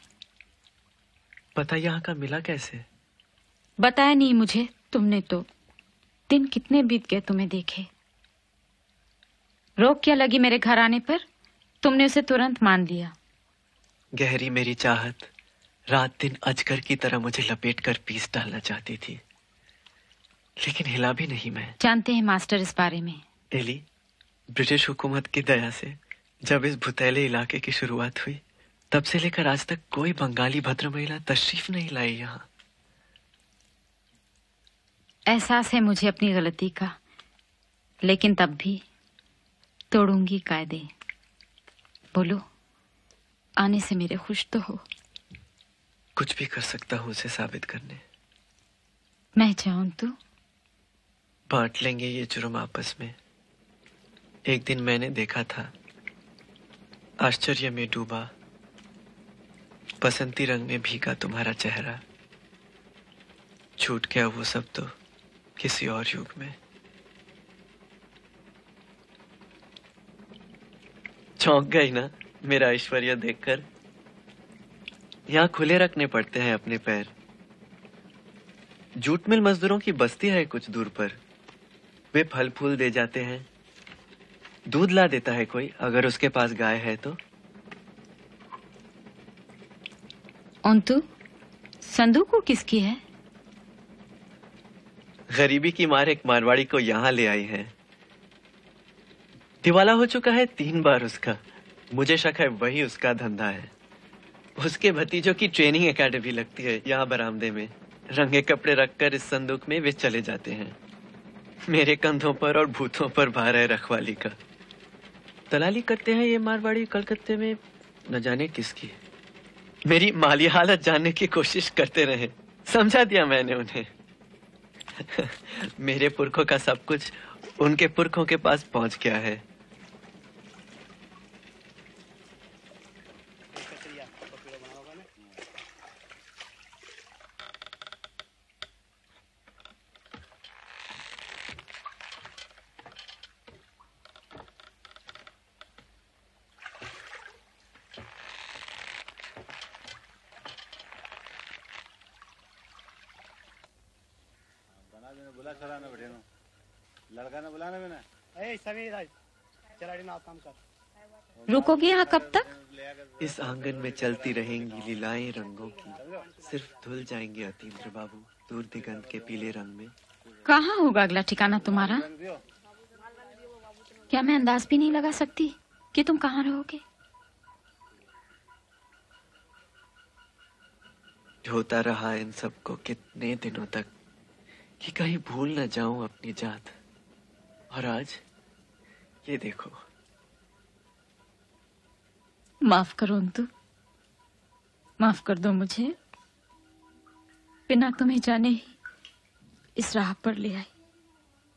पता यहाँ का मिला कैसे? बताया नहीं मुझे तुमने तो। दिन कितने बीत गए तुम्हें देखे। रोक क्या लगी मेरे घर आने पर? तुमने उसे तुरंत मान लिया। गहरी मेरी चाहत रात दिन अजगर की तरह मुझे लपेट कर पीस डालना चाहती थी, लेकिन हिला भी नहीं मैं। जानते हैं मास्टर इस बारे में? एली, ब्रिटिश हुकूमत की दया से जब इस भुतैले इलाके की शुरुआत हुई, तब से लेकर आज तक कोई बंगाली भद्र महिला तशरीफ नहीं लाई यहाँ। एहसास है मुझे अपनी गलती का, लेकिन तब भी तोड़ूंगी कायदे। बोलो, आने से मेरे खुश तो हो। कुछ भी कर सकता हूँ उसे साबित करने। मैं चाहूं तो बांट लेंगे ये जुर्म आपस में। एक दिन मैंने देखा था, आश्चर्य में डूबा, बसंती रंग में भीगा तुम्हारा चेहरा। छूट गया वो सब तो किसी और युग में। चौंक गई ना मेरा ऐश्वर्य देखकर? यहाँ खुले रखने पड़ते हैं अपने पैर। जूट मिल मजदूरों की बस्ती है कुछ दूर पर। वे फल फूल दे जाते हैं, दूध ला देता है कोई अगर उसके पास गाय है तो। अंतु संदूक किसकी है? गरीबी की मार एक मारवाड़ी को यहाँ ले आई है। दिवाला हो चुका है 3 बार उसका। मुझे शक है वही उसका धंधा है। उसके भतीजों की ट्रेनिंग एकेडमी लगती है यहाँ बरामदे में। रंगे कपड़े रखकर इस संदूक में वे चले जाते हैं। मेरे कंधों पर और भूतों पर भार है रखवाली का। दलाली करते हैं ये मारवाड़ी कलकत्ते में न जाने किसकी। मेरी माली हालत जानने की कोशिश करते रहे। समझा दिया मैंने उन्हें। मेरे पुरखों का सब कुछ उनके पुरखों के पास पहुंच गया है। रुकोगे यहाँ कब तक? इस आंगन में चलती रहेंगी लीलाएं रंगों की। सिर्फ धुल जाएंगे अतीन्द्र बाबू दूर दिगंत के पीले रंग में। कहाँ होगा अगला ठिकाना तुम्हारा? क्या मैं अंदाज भी नहीं लगा सकती कि तुम कहाँ रहोगे? ढोता रहा इन सबको कितने दिनों तक कि कहीं भूल न जाऊं अपनी जात। और आज ये देखो। माफ करो अंतु, माफ कर दो मुझे। बिना तुम्हें जाने ही इस राह पर ले आई।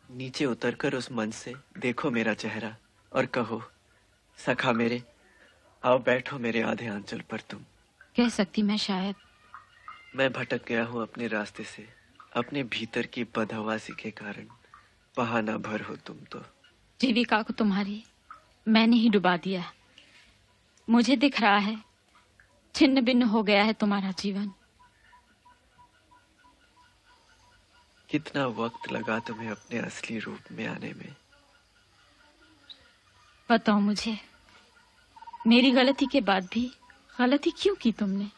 नीचे उतरकर उस मंच से देखो मेरा चेहरा और कहो, सखा मेरे, आओ बैठो मेरे आधे आंचल पर तुम। कह सकती मैं शायद। मैं भटक गया हूँ अपने रास्ते से, अपने भीतर की बदहवासी के कारण। बहाना भर हो तुम तो। जीविका को तुम्हारी मैंने ही डुबा दिया। मुझे दिख रहा है छिन्न भिन्न हो गया है तुम्हारा जीवन। कितना वक्त लगा तुम्हें अपने असली रूप में आने में? बताओ मुझे, मेरी गलती के बाद भी गलती क्यों की तुमने?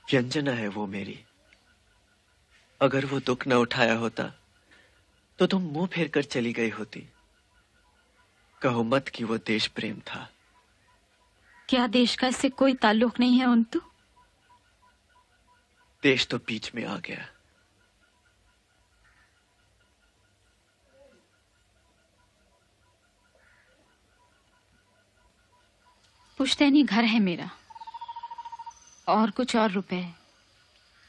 व्यंजना है वो मेरी। अगर वो दुख न उठाया होता तो तुम मुंह फेर कर चली गई होती। कहो मत कि वो देश प्रेम था। क्या देश का इससे कोई ताल्लुक नहीं है अंतु? देश तो बीच में आ गया। पुश्तैनी घर है मेरा और कुछ और रुपए।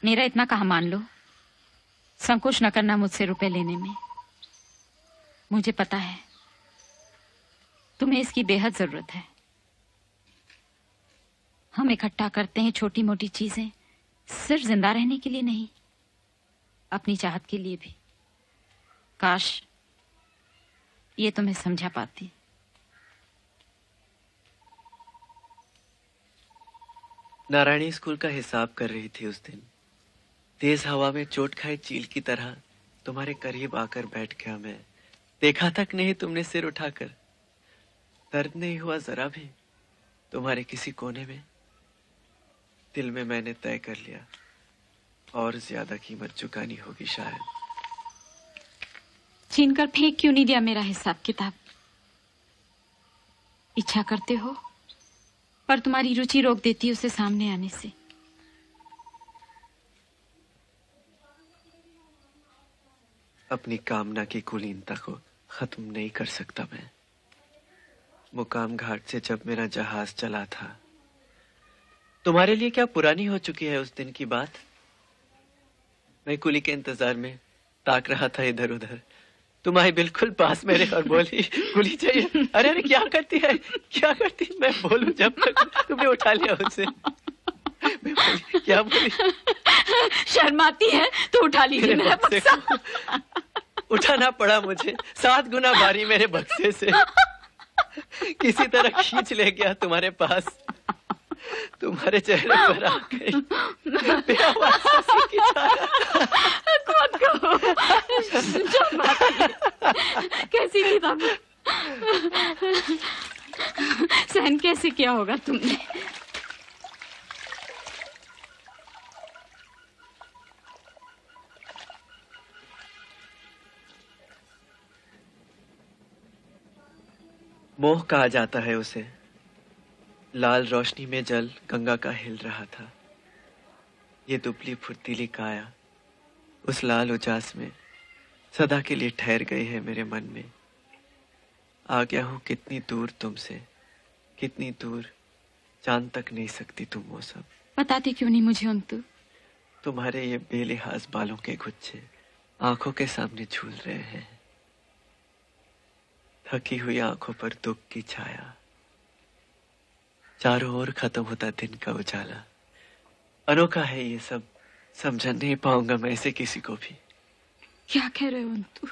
मेरा इतना कहा मान लो। संकोच न करना मुझसे रुपए लेने में। मुझे पता है तुम्हें इसकी बेहद जरूरत है। हम इकट्ठा करते हैं छोटी मोटी चीजें सिर्फ जिंदा रहने के लिए नहीं, अपनी चाहत के लिए भी। काश ये तुम्हें समझा पाती। नारायणी स्कूल का हिसाब कर रही थी उस दिन। तेज हवा में चोट खाए चील की तरह तुम्हारे करीब आकर बैठ गया मैं। देखा तक नहीं तुमने सिर उठाकर। दर्द नहीं हुआ जरा भी तुम्हारे किसी कोने में। दिल में मैंने तय कर लिया और ज्यादा कीमत चुकानी होगी शायद। छीनकर फेंक क्यों नहीं दिया मेरा हिसाब किताब? इच्छा करते हो पर तुम्हारी रुचि रोक देती है उसे सामने आने से। अपनी कामना की कुलीनता को खत्म नहीं कर सकता मैं। मुकाम घाट से जब मेरा जहाज चला था, तुम्हारे लिए क्या पुरानी हो चुकी है उस दिन की बात? मैं कुली के इंतजार में ताक रहा था इधर उधर। तुम आई बिल्कुल पास मेरे और बोली, कुली चाहिए। अरे अरे क्या करती है, क्या करती? मैं बोलूं जब तक तुम्हें उठा लिया उससे। मैं बोली, क्या बोली? शर्माती है तो उठा लीजिए मेरा बक्सा। उठाना पड़ा मुझे 7 गुना भारी मेरे बक्से से। किसी तरह खींच ले गया तुम्हारे पास। तुम्हारे चेहरे पर आ गई। खुद को कैसी थी तब? सहन कैसे किया होगा तुमने? मोह कहा जाता है उसे। लाल रोशनी में जल गंगा का हिल रहा था। ये दुबली फुर्तीली काया उस लाल उजास में सदा के लिए ठहर गई है मेरे मन में। आ गया हूं कितनी दूर तुमसे, कितनी दूर जान तक नहीं सकती तुम वो सब। बताती क्यों नहीं मुझे अंतु? तुम्हारे ये बेलिहाज बालों के गुच्छे आंखों के सामने झूल रहे हैं। थकी हुई आंखों पर दुख की छाया। चारों ओर खत्म होता दिन का उजाला। अनोखा है ये सब, समझ नहीं पाऊंगा मैं इसे किसी को भी। क्या कह रहे हो अंतु?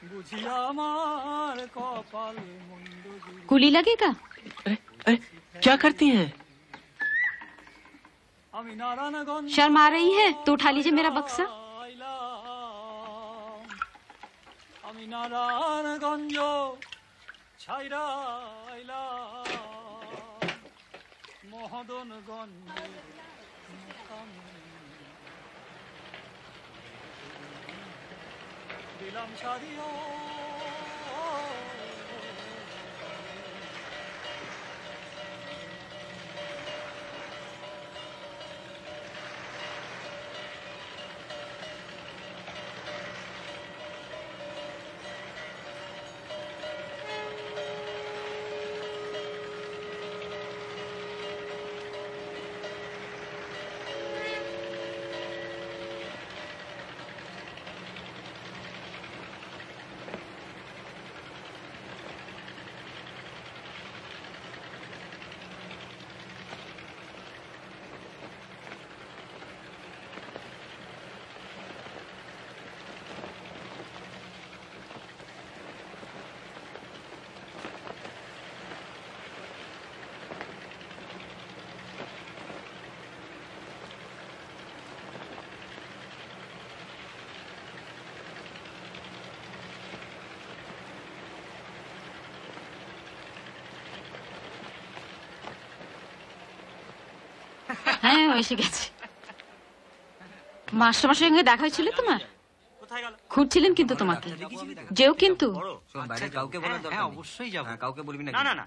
বুঝি আমার কপাল মন্দ। कुली लगेगा? अरे क्या करती हैं? शर्म आ रही है तो उठा लीजिए मेरा बक्सा। হ্যাঁ এসে গেছে। মাস্টারমশাইয়ের সঙ্গে দেখা হয়েছিল তোমার? খুঁজছিলেন কিন্তু তোমাকে। যেও কিন্তু। কাউকে বলার দরকার নেই। অবশ্যই যাব। কাউকে বলবি না। না না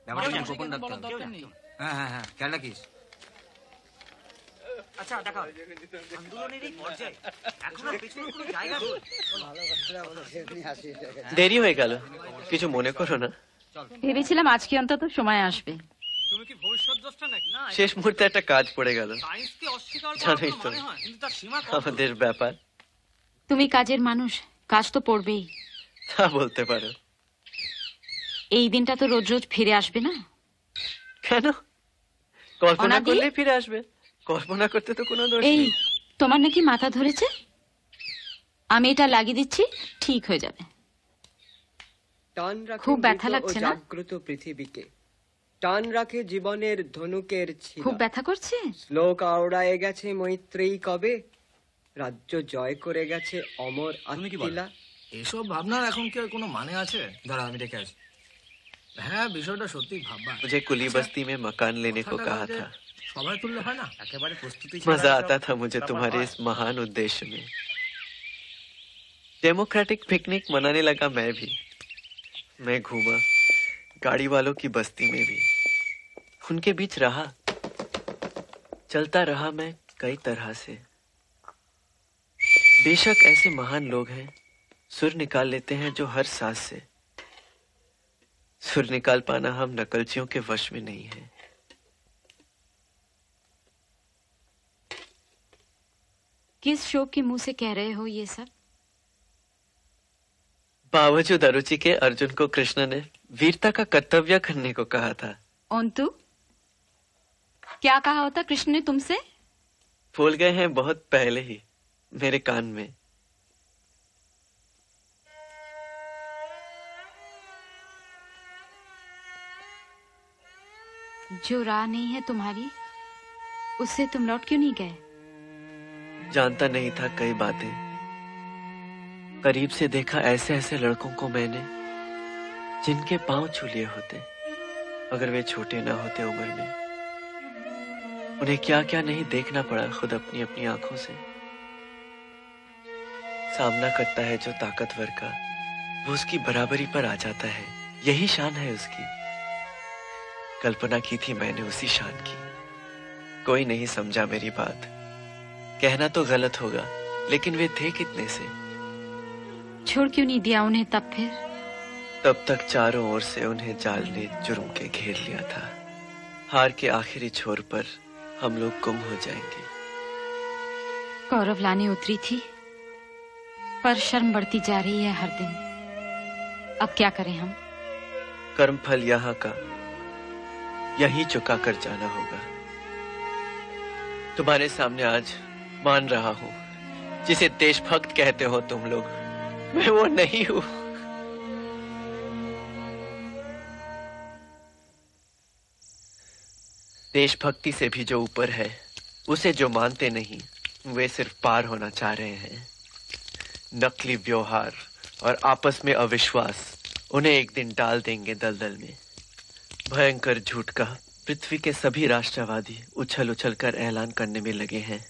ব্যাপারটা গোপন রাখতে হবে। হ্যাঁ হ্যাঁ হ্যাঁ খেয়াল রাখিস। আচ্ছা দেখাও আন্দোলনের এই পর্যায়ে এখন আর পেছনে কোনো জায়গা নেই। দেরি হয়ে গেল, কিছু মনে করো না। ভেবেছিলাম আজকে অন্তত সময় আসবে। তুমি কি ভবিষ্যৎদ্রষ্টা নাকি? শেষ মুহূর্তে একটা কাজ পড়ে গেল। সায়েন্সকে অস্বীকার করার জানোই কোনো তো মানে হয় কিন্তু তার সীমা কত? আমাদের ব্যাপার। তুমি কাজের মানুষ, কাজ তো পড়বেই। তা বলতে পারো। এই দিনটা তো রোজ রোজ ফিরে আসবে না। কেন? কল্পনা অনাদি? করলে ফিরে আসবে। কল্পনা করতে তো কোনো দোষ এই নেই। তোমার নাকি মাথা ধরেছে? আমি এটা লাগিয়ে দিচ্ছি, ঠিক হয়ে যাবে। টান রাখে খুব ব্যথা মৃত ও লাগছে না? জাগ্রত পৃথিবীকে, টান রাখে জীবনের ধনুকের ছিলা। খুব ব্যথা করছে? শ্লোক আওড়ায় গেছে মৈত্রেয়ী কবে, রাজ্য জয় করে গেছে অমর আত্মিলা। এসব ভাবনার এখন কি আর কোনো মানে আছে? দাঁড়া আমি দেখে আসি। হ্যাঁ বিষয়টা সত্যি ভাববা। मुझे कुली बस्ती में मकान लेने को कहा था। সবাই তুললে হয় না, একেবারে প্রস্তুতি मजा आता था मुझे तुम्हारे इस महान उद्देश्य में। डेमोक्रेटिक पिकनिक मनाने लगा मैं भी। मैं घूमा गाड़ी वालों की बस्ती में भी, उनके बीच रहा, चलता रहा मैं कई तरह से। बेशक ऐसे महान लोग हैं, सुर निकाल लेते हैं जो हर सांस से। सुर निकाल पाना हम नकलचियों के वश में नहीं है। किस शोक के मुंह से कह रहे हो ये सब? बावजूद अरुचि के अर्जुन को कृष्ण ने वीरता का कर्तव्य करने को कहा था। अंतु क्या कहा होता कृष्ण ने तुमसे? भूल गए हैं बहुत पहले ही मेरे कान में। जो राह नहीं है तुम्हारी, उससे तुम लौट क्यों नहीं गए? जानता नहीं था कई बातें, करीब से देखा ऐसे ऐसे लड़कों को मैंने जिनके पांव छू लिए होते अगर वे छोटे ना होते उम्र में। उन्हें क्या क्या नहीं देखना पड़ा खुद अपनी अपनी आंखों से। सामना करता है जो ताकतवर का, वो उसकी बराबरी पर आ जाता है, यही शान है उसकी। कल्पना की थी मैंने उसी शान की। कोई नहीं समझा मेरी बात। कहना तो गलत होगा, लेकिन वे थे कितने से। छोड़ क्यों नहीं दिया उन्हें तब फिर? तब तक चारों ओर से उन्हें जाल ने जुर्म के घेर लिया था। हार के आखिरी छोर पर हम लोग गुम हो जाएंगे। कौरव लाने उतरी थी, पर शर्म बढ़ती जा रही है हर दिन। अब क्या करें हम? कर्म फल यहाँ का यही चुका कर जाना होगा। तुम्हारे सामने आज मान रहा हूं, जिसे देशभक्त कहते हो तुम लोग, मैं वो नहीं हूं। देशभक्ति से भी जो ऊपर है, उसे जो मानते नहीं, वे सिर्फ पार होना चाह रहे हैं। नकली व्यवहार और आपस में अविश्वास उन्हें एक दिन डाल देंगे दलदल में। भयंकर झूठ का पृथ्वी के सभी राष्ट्रवादी उछल उछल कर ऐलान करने में लगे हैं।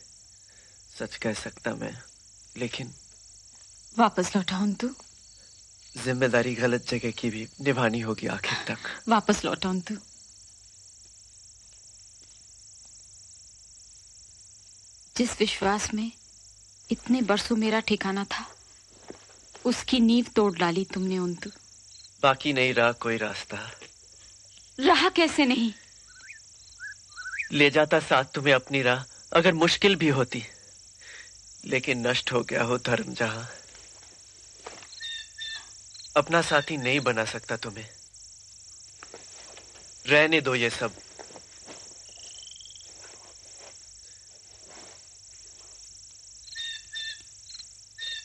सच कह सकता मैं, लेकिन वापस लौटाऊं तू? जिम्मेदारी गलत जगह की भी निभानी होगी आखिर तक। वापस लौटाऊं तू? जिस विश्वास में इतने बरसों मेरा ठिकाना था, उसकी नींव तोड़ डाली तुमने उन्तु। बाकी नहीं रहा कोई रास्ता। रहा कैसे नहीं? ले जाता साथ तुम्हें अपनी राह, अगर मुश्किल भी होती, लेकिन नष्ट हो गया हो धर्म जहां। अपना साथी नहीं बना सकता तुम्हें। रहने दो ये सब।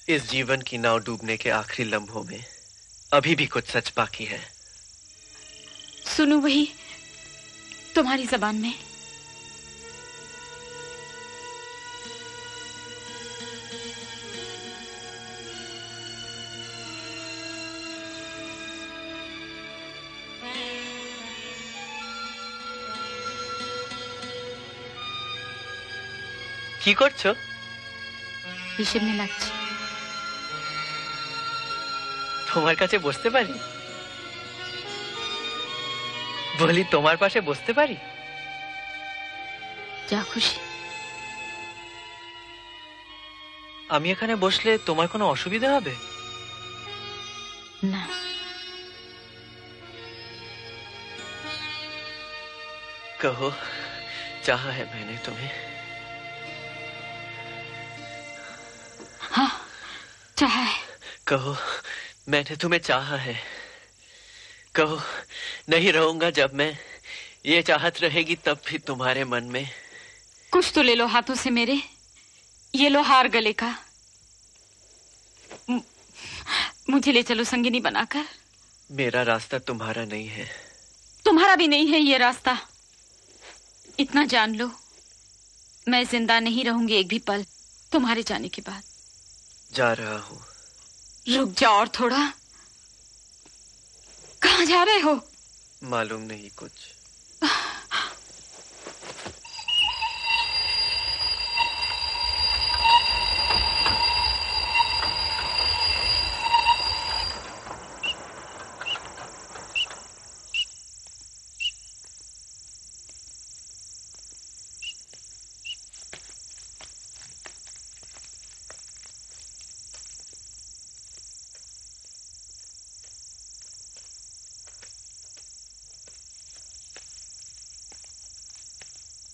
इस जीवन की नाव डूबने के आखिरी लम्हों में अभी भी कुछ सच बाकी है। सुनूं वही तुम्हारी जबान में। কি করছো? হিসেব মেলাচ্ছি। তোমার কাছে বসতে পারি? বলি তোমার পাশে বসতে পারি? যা খুশি। আমি এখানে বসলে তোমার কোনো অসুবিধা হবে? না। कहो चाहा है मैंने तुम्हें। हाँ चाहा है। कहो मैंने तुम्हें चाहा है। कहो नहीं रहूंगा जब मैं, ये चाहत रहेगी तब भी तुम्हारे मन में। कुछ तो ले लो हाथों से मेरे, ये लो हार गले का। मुझे ले चलो संगिनी बनाकर। मेरा रास्ता तुम्हारा नहीं है। तुम्हारा भी नहीं है ये रास्ता। इतना जान लो, मैं जिंदा नहीं रहूंगी एक भी पल तुम्हारे जाने के बाद। जा रहा हूँ। रुक जाओ और थोड़ा। कहाँ जा रहे हो? मालूम नहीं कुछ।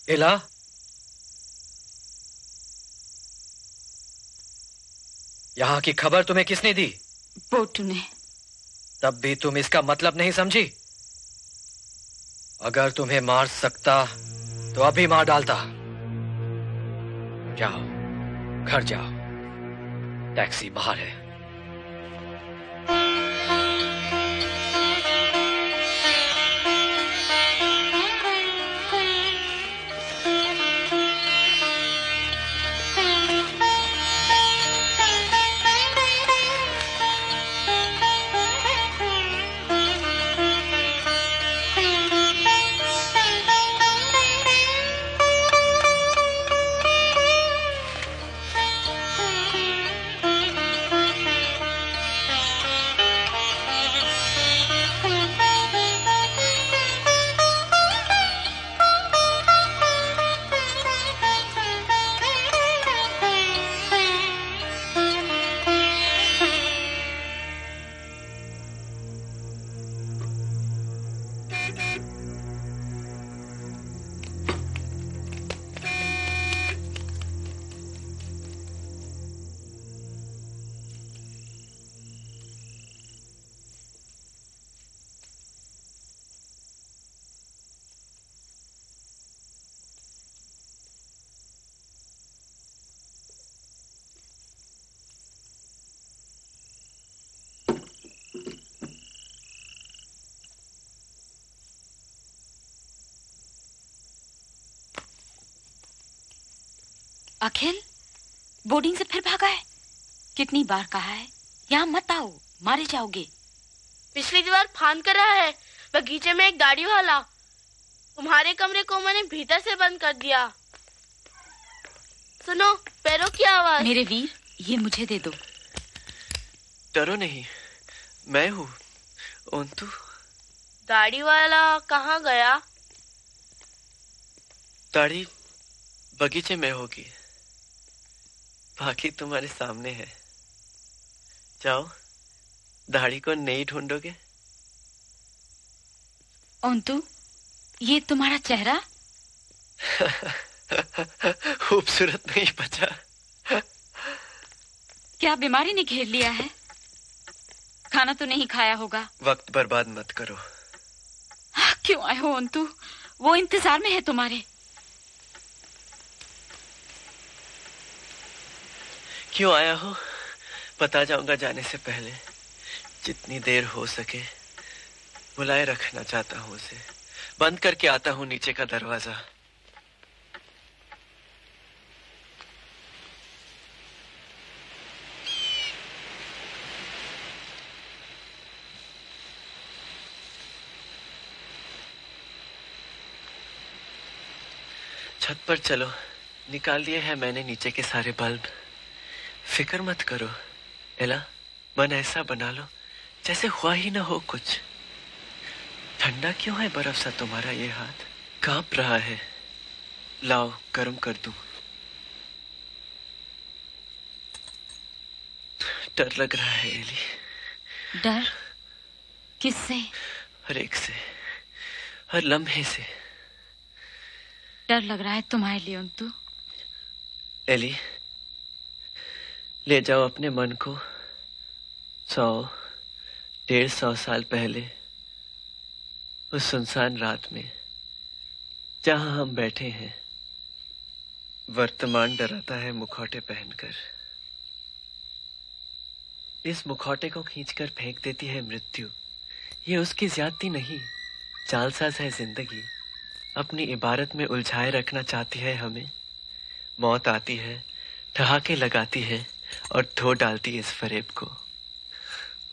इला, यहाँ की खबर तुम्हें किसने दी? बोटू ने। तब भी तुम इसका मतलब नहीं समझी? अगर तुम्हें मार सकता तो अभी मार डालता। जाओ घर जाओ, टैक्सी बाहर है। अखिल बोर्डिंग से फिर भागा है? कितनी बार कहा है यहाँ मत आओ, मारे जाओगे। पिछली दीवार फांद कर रहा है। बगीचे में एक गाड़ी वाला। तुम्हारे कमरे को मैंने भीतर से बंद कर दिया। सुनो, पैरों की आवाज। मेरे वीर, ये मुझे दे दो। डरो नहीं, मैं हूँ ओंतु। गाड़ी वाला कहाँ गया? दाढ़ी बगीचे में होगी, बाकी तुम्हारे सामने है। जाओ, दाढ़ी को नहीं ढूंढोगे? ओंतु, ये तुम्हारा चेहरा? खूबसूरत नहीं बचा? क्या बीमारी ने घेर लिया है? खाना तो नहीं खाया होगा। वक्त बर्बाद मत करो। क्यों आए हो ओंतु? वो इंतजार में है तुम्हारे। क्यों आया हो बता जाऊंगा जाने से पहले। जितनी देर हो सके बुलाए रखना चाहता हूं उसे। बंद करके आता हूं नीचे का दरवाजा। छत पर चलो, निकाल दिए हैं मैंने नीचे के सारे बल्ब। फिक्र मत करो एला, मन ऐसा बना लो जैसे हुआ ही ना हो कुछ। ठंडा क्यों है बर्फ सा तुम्हारा ये हाथ? कांप रहा है। लाओ गर्म कर दूं। डर लग रहा है एली। डर? किससे? हर एक से, हर लम्हे से डर लग रहा है तुम्हारे लिए ओंतु। एली, ले जाओ अपने मन को 100-150 साल पहले उस सुनसान रात में जहां हम बैठे हैं। वर्तमान डराता है मुखौटे पहनकर। इस मुखौटे को खींचकर फेंक देती है मृत्यु। ये उसकी ज्यादती नहीं, जालसाज है जिंदगी। अपनी इबारत में उलझाए रखना चाहती है हमें। मौत आती है, ठहाके लगाती है और धो डालती इस फरेब को।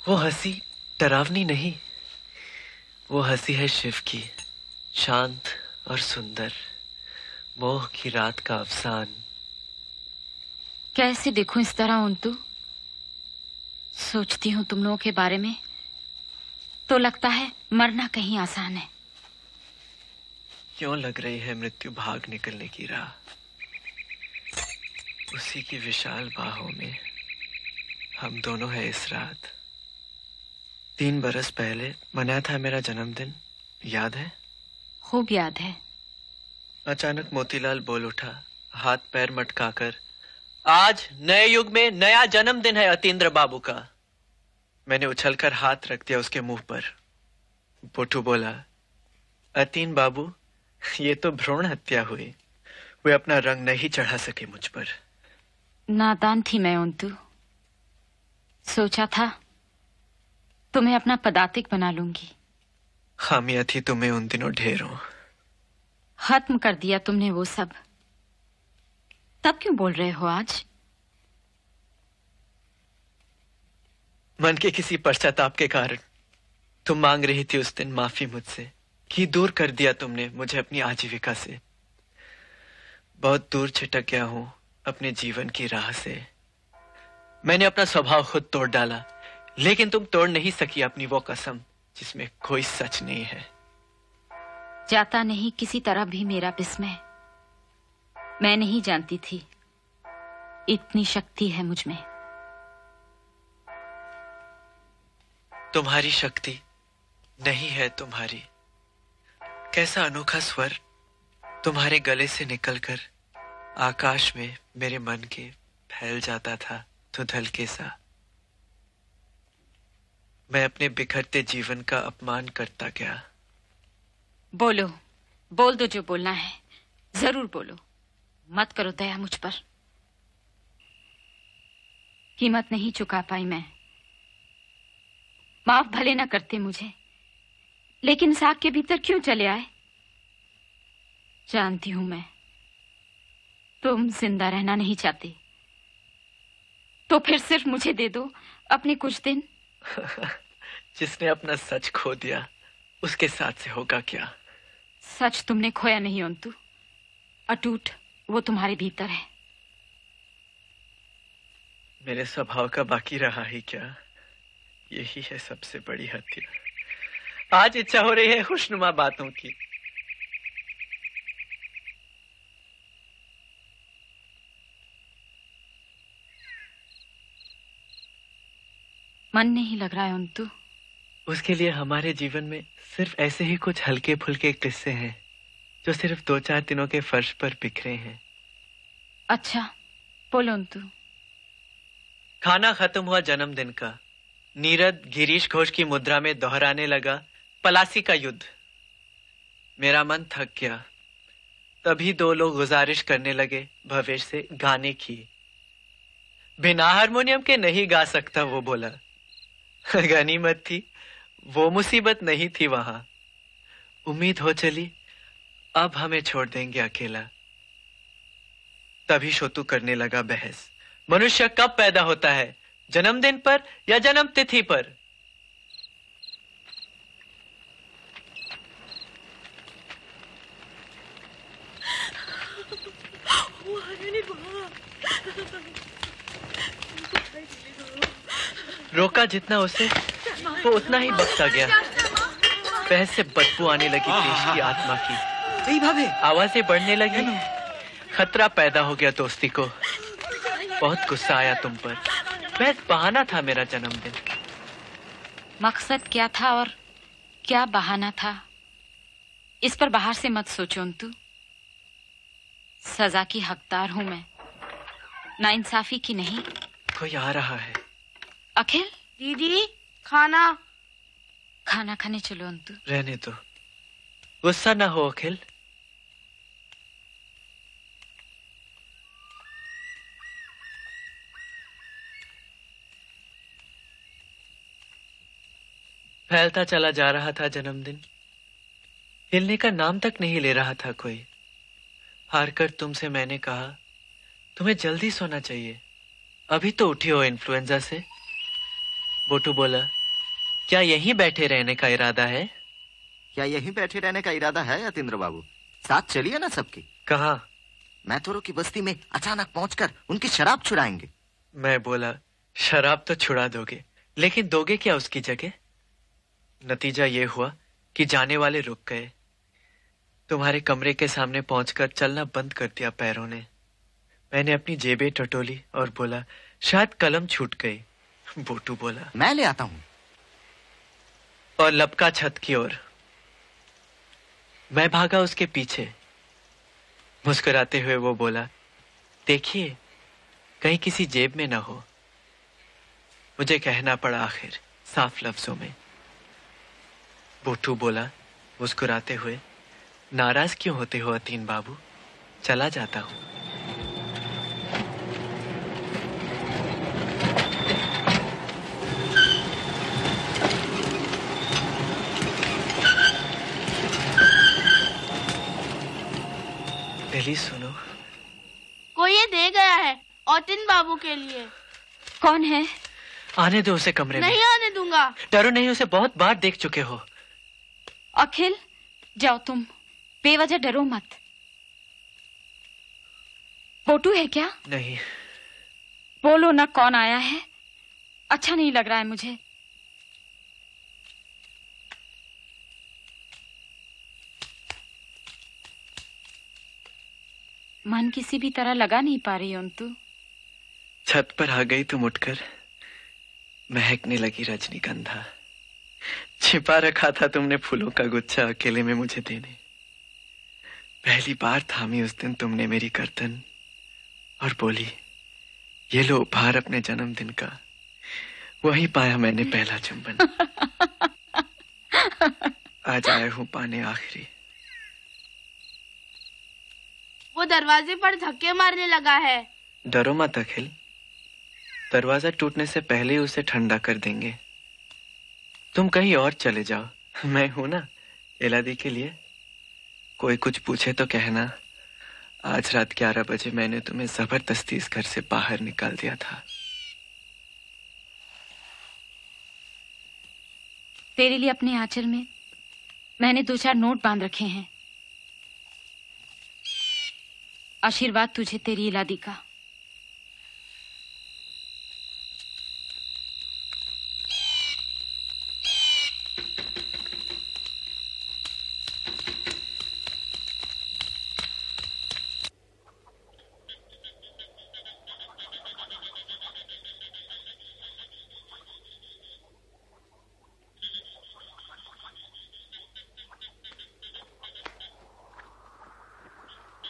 वो हंसी डरावनी नहीं, वो हंसी है शिव की, शांत और सुंदर, मोह की रात का अफसान। कैसे देखूं इस तरह ओंतु? सोचती हूँ तुम लोगों के बारे में तो लगता है मरना कहीं आसान है। क्यों लग रही है मृत्यु भाग निकलने की राह? उसी की विशाल बाहों में हम दोनों हैं इस रात। 3 बरस पहले मनाया था मेरा जन्मदिन, याद है? खूब याद है। अचानक मोतीलाल बोल उठा, हाथ पैर मटकाकर, आज नए युग में नया जन्मदिन है अतीन्द्र बाबू का। मैंने उछलकर हाथ रख दिया उसके मुंह पर। पोटू बोला, अतीन बाबू, ये तो भ्रूण हत्या हुई। वे अपना रंग नहीं चढ़ा सके मुझ पर। नादान थी मैं ओंतु। सोचा था तुम्हें अपना पदातिक बना लूंगी। खामियां थी तुम्हें उन दिनों ढेरों। खत्म कर दिया तुमने वो सब। तब क्यों बोल रहे हो आज? मन के किसी पश्चाताप के कारण। तुम मांग रही थी उस दिन माफी मुझसे कि दूर कर दिया तुमने मुझे अपनी आजीविका से। बहुत दूर छिटक गया हूं अपने जीवन की राह से। मैंने अपना स्वभाव खुद तोड़ डाला, लेकिन तुम तोड़ नहीं सकी अपनी वो कसम जिसमें कोई सच नहीं है। जाता नहीं किसी तरह भी मेरा विस्मय। मैं नहीं जानती थी इतनी शक्ति है मुझ में। तुम्हारी शक्ति नहीं है तुम्हारी। कैसा अनोखा स्वर तुम्हारे गले से निकलकर आकाश में मेरे मन के फैल जाता था धुंधल के सा। मैं अपने बिखरते जीवन का अपमान करता गया। बोलो, बोल दो जो बोलना है, जरूर बोलो। मत करो दया मुझ पर। कीमत नहीं चुका पाई मैं। माफ भले ना करते मुझे, लेकिन इस आग के भीतर क्यों चले आए? जानती हूं मैं, तुम जिंदा रहना नहीं चाहते तो फिर सिर्फ मुझे दे दो अपने कुछ दिन। जिसने अपना सच खो दिया उसके साथ से होगा क्या? सच तुमने खोया नहीं अंतु, अटूट वो तुम्हारे भीतर है। मेरे स्वभाव का बाकी रहा ही क्या? यही है सबसे बड़ी हत्या। आज इच्छा हो रही है खुशनुमा बातों की। मन नहीं लग रहा है अंतु। उसके लिए हमारे जीवन में सिर्फ ऐसे ही कुछ हल्के फुल्के किस्से हैं जो सिर्फ 2-4 दिनों के फर्श पर बिखरे हैं। अच्छा बोलो अंतु। खाना खत्म हुआ जन्मदिन का। नीरद गिरीश घोष की मुद्रा में दोहराने लगा पलासी का युद्ध। मेरा मन थक गया। तभी 2 लोग गुजारिश करने लगे भवेश से गाने की। बिना हारमोनियम के नहीं गा सकता वो बोला। गनीमत थी वो मुसीबत नहीं थी वहां। उम्मीद हो चली अब हमें छोड़ देंगे अकेला। तभी शोतू करने लगा बहस। मनुष्य कब पैदा होता है, जन्मदिन पर या जन्म तिथि पर? रोका जितना उसे वो उतना ही बकता गया। बहस से बदबू आने लगी देश की आत्मा की। आवाजें बढ़ने लगी। खतरा पैदा हो गया दोस्ती को। बहुत गुस्सा आया तुम पर। बहस बहाना था मेरा जन्मदिन। मकसद क्या था और क्या बहाना था इस पर बाहर से मत सोचो अंतु। सजा की हकदार हूं मैं, नाइंसाफी की नहीं। कोई आ रहा है। अखिल। दीदी खाना खाने चलो अंतु। रहने दो, गुस्सा ना हो अखिल। फैलता चला जा रहा था जन्मदिन। हिलने का नाम तक नहीं ले रहा था कोई। हारकर तुमसे मैंने कहा तुम्हें जल्दी सोना चाहिए, अभी तो उठी हो इन्फ्लुएंजा से। बोटू बोला क्या यहीं बैठे रहने का इरादा है? क्या यहीं बैठे रहने का इरादा है यतीन्द्र बाबू? साथ चलिए ना सबकी। कहाँ? मैथुरों की बस्ती में अचानक पहुंचकर उनकी शराब छुड़ाएंगे। मैं बोला शराब तो छुड़ा दोगे, लेकिन दोगे क्या उसकी जगह? नतीजा ये हुआ कि जाने वाले रुक गए। तुम्हारे कमरे के सामने पहुंचकर चलना बंद कर दिया पैरों ने। मैंने अपनी जेबें टटोली और बोला शायद कलम छूट गई। बोटू बोला मैं ले आता हूं, और लपका छत की ओर। मैं भागा उसके पीछे। मुस्कुराते हुए वो बोला देखिए कहीं किसी जेब में ना हो। मुझे कहना पड़ा आखिर साफ लफ्जों में। बोटू बोला मुस्कुराते हुए नाराज क्यों होते हो अतीन बाबू, चला जाता हूं। दिल्ली सुनो, कोई ये दे गया है औतिन बाबू के लिए। कौन है? आने दो उसे कमरे में। नहीं आने दूंगा। डरो नहीं, उसे बहुत बार देख चुके हो। अखिल जाओ तुम, बेवजह डरो मत। बोटू है क्या? नहीं। बोलो ना कौन आया है, अच्छा नहीं लग रहा है मुझे। मन किसी भी तरह लगा नहीं पा रही अंतु। छत पर आ गई तुम उठकर। महकने लगी रजनीगंधा। छिपा रखा था तुमने फूलों का गुच्छा अकेले में मुझे देने। पहली बार थामी उस दिन तुमने मेरी गर्दन और बोली ये लो उपहार अपने जन्मदिन का। वही पाया मैंने पहला चुंबन। आज आया हूं पाने आखिरी। वो दरवाजे पर धक्के मारने लगा है। डरो मत अखिल, दरवाजा टूटने से पहले ही उसे ठंडा कर देंगे। तुम कहीं और चले जाओ, मैं हूं ना एलादी के लिए। कोई कुछ पूछे तो कहना आज रात 11 बजे मैंने तुम्हें जबरदस्ती इस घर से बाहर निकाल दिया था। तेरे लिए अपने आंचल में मैंने 2-4 नोट बांध रखे हैं। आशीर्वाद तुझे तेरी इलादी का।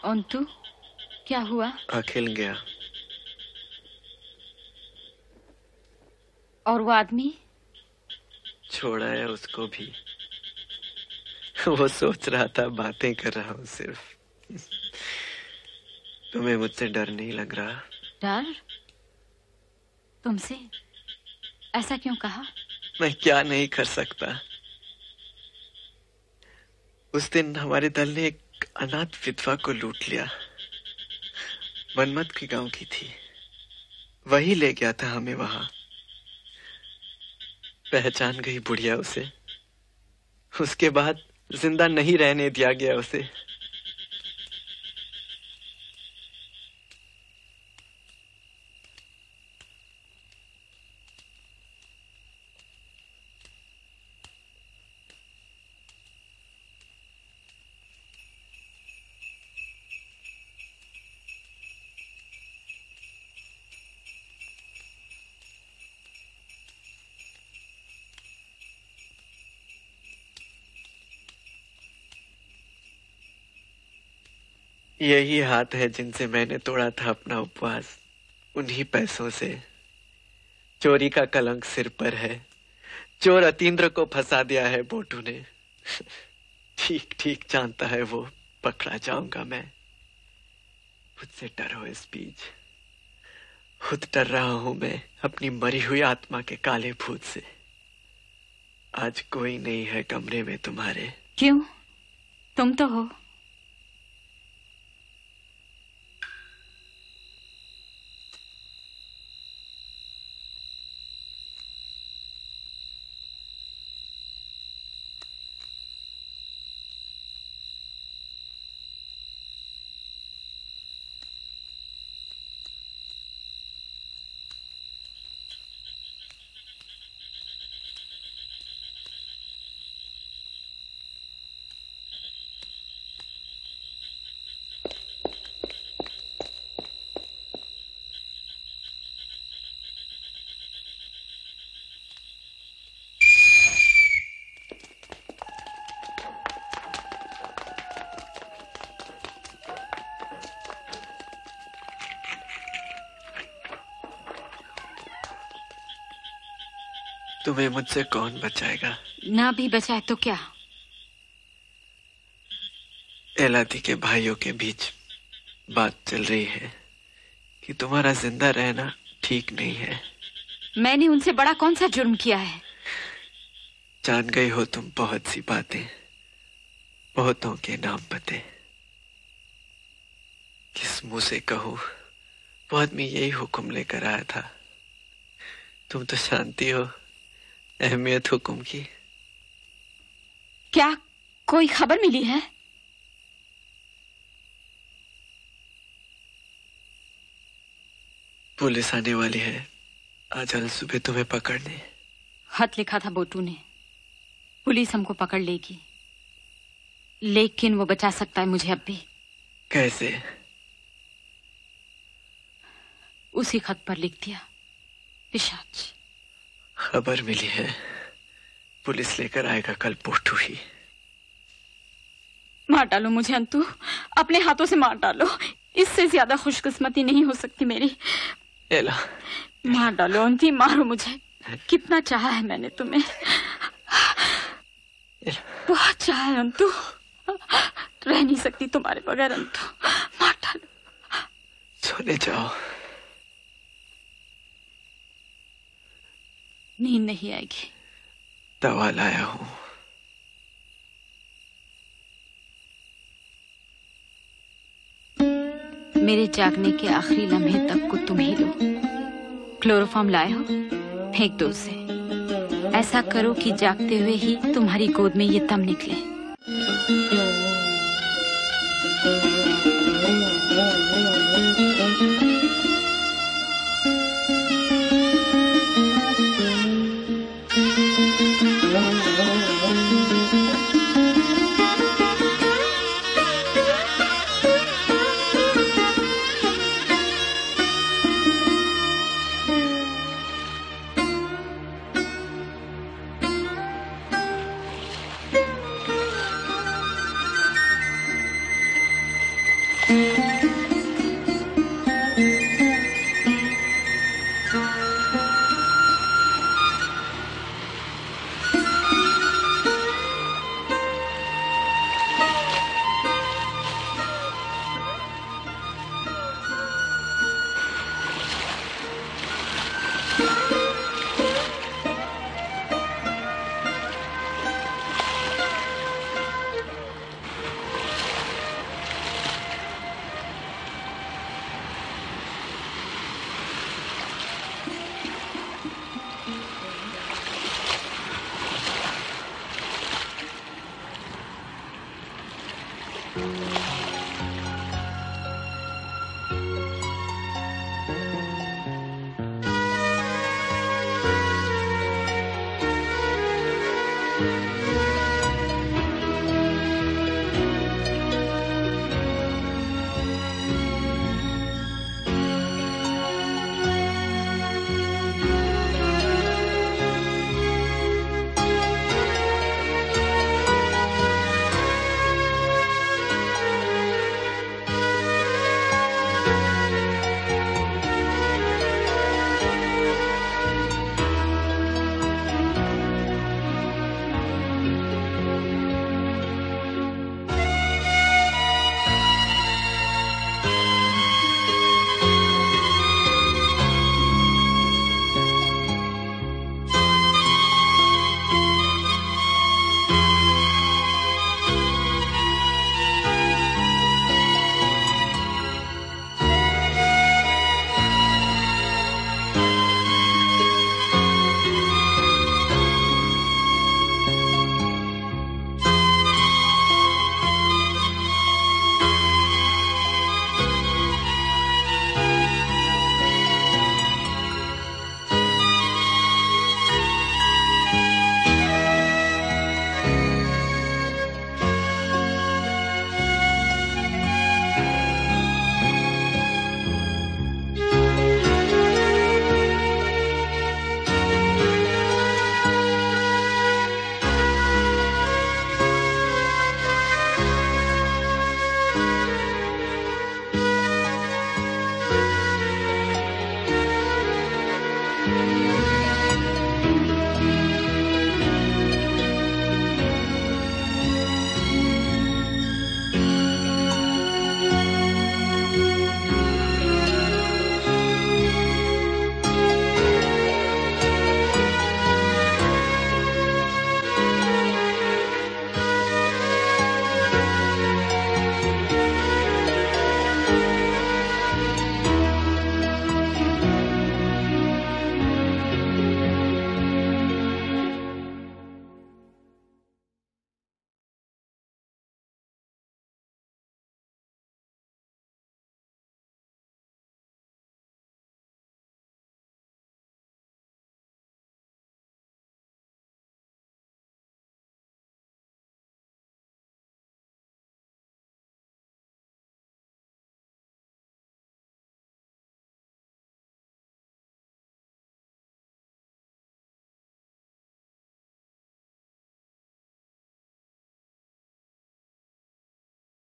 और तू क्या हुआ? अखिल गया। और वो आदमी? छोड़ा है उसको भी। वो सोच रहा था बातें कर रहा हूँ सिर्फ। तुम्हें मुझसे डर नहीं लग रहा? डर? तुमसे? ऐसा क्यों कहा? मैं क्या नहीं कर सकता। उस दिन हमारे दल ने एक अनाथ विधवा को लूट लिया। मनमत के गांव की थी। वही ले गया था हमें वहां। पहचान गई बुढ़िया उसे। उसके बाद जिंदा नहीं रहने दिया गया उसे। यही हाथ है जिनसे मैंने तोड़ा था अपना उपवास। उन्हीं पैसों से। चोरी का कलंक सिर पर है। चोर अतीन्द्र को फंसा दिया है बोटू ने। ठीक ठीक जानता है वो पकड़ा जाऊंगा मैं। मुझसे डरो इस बीच। खुद डर रहा हूं मैं अपनी मरी हुई आत्मा के काले भूत से। आज कोई नहीं है कमरे में तुम्हारे। क्यों? तुम तो हो। तुम्हें मुझसे कौन बचाएगा? ना भी बचाए तो क्या? एलादी के भाइयों के बीच बात चल रही है कि तुम्हारा जिंदा रहना ठीक नहीं है। मैंने उनसे बड़ा कौन सा जुर्म किया है? जान गई हो तुम बहुत सी बातें, बहुतों के नाम पते। किस मुंह से कहूं, वो आदमी यही हुक्म लेकर आया था। तुम तो जानती हो अहमियत हुक्म की। क्या कोई खबर मिली है? पुलिस आने वाली है आज कल सुबह तुम्हें पकड़ने। खत लिखा था बोटू ने। पुलिस हमको पकड़ लेगी, लेकिन वो बचा सकता है मुझे अब भी। कैसे? उसी खत पर लिख दिया, पिशाच। खबर मिली है पुलिस लेकर आएगा कल बोटू ही। मार डालो मुझे अंतु, अपने हाथों से मार डालो। इससे ज्यादा खुशकिस्मती नहीं हो सकती मेरी। एला। मार डालो अंती, मारो मुझे। कितना चाहा है मैंने तुम्हें, बहुत चाहा है अंतु। रह नहीं सकती तुम्हारे बगैर अंतु। मार डालो। सोने जाओ। नींद नहीं आएगी। दवा लाया हूं। मेरे जागने के आखिरी लम्हे तक को तुम ही लो। क्लोरोफॉर्म लाए हो? फेंक दो उसे। ऐसा करो कि जागते हुए ही तुम्हारी गोद में ये दम निकले।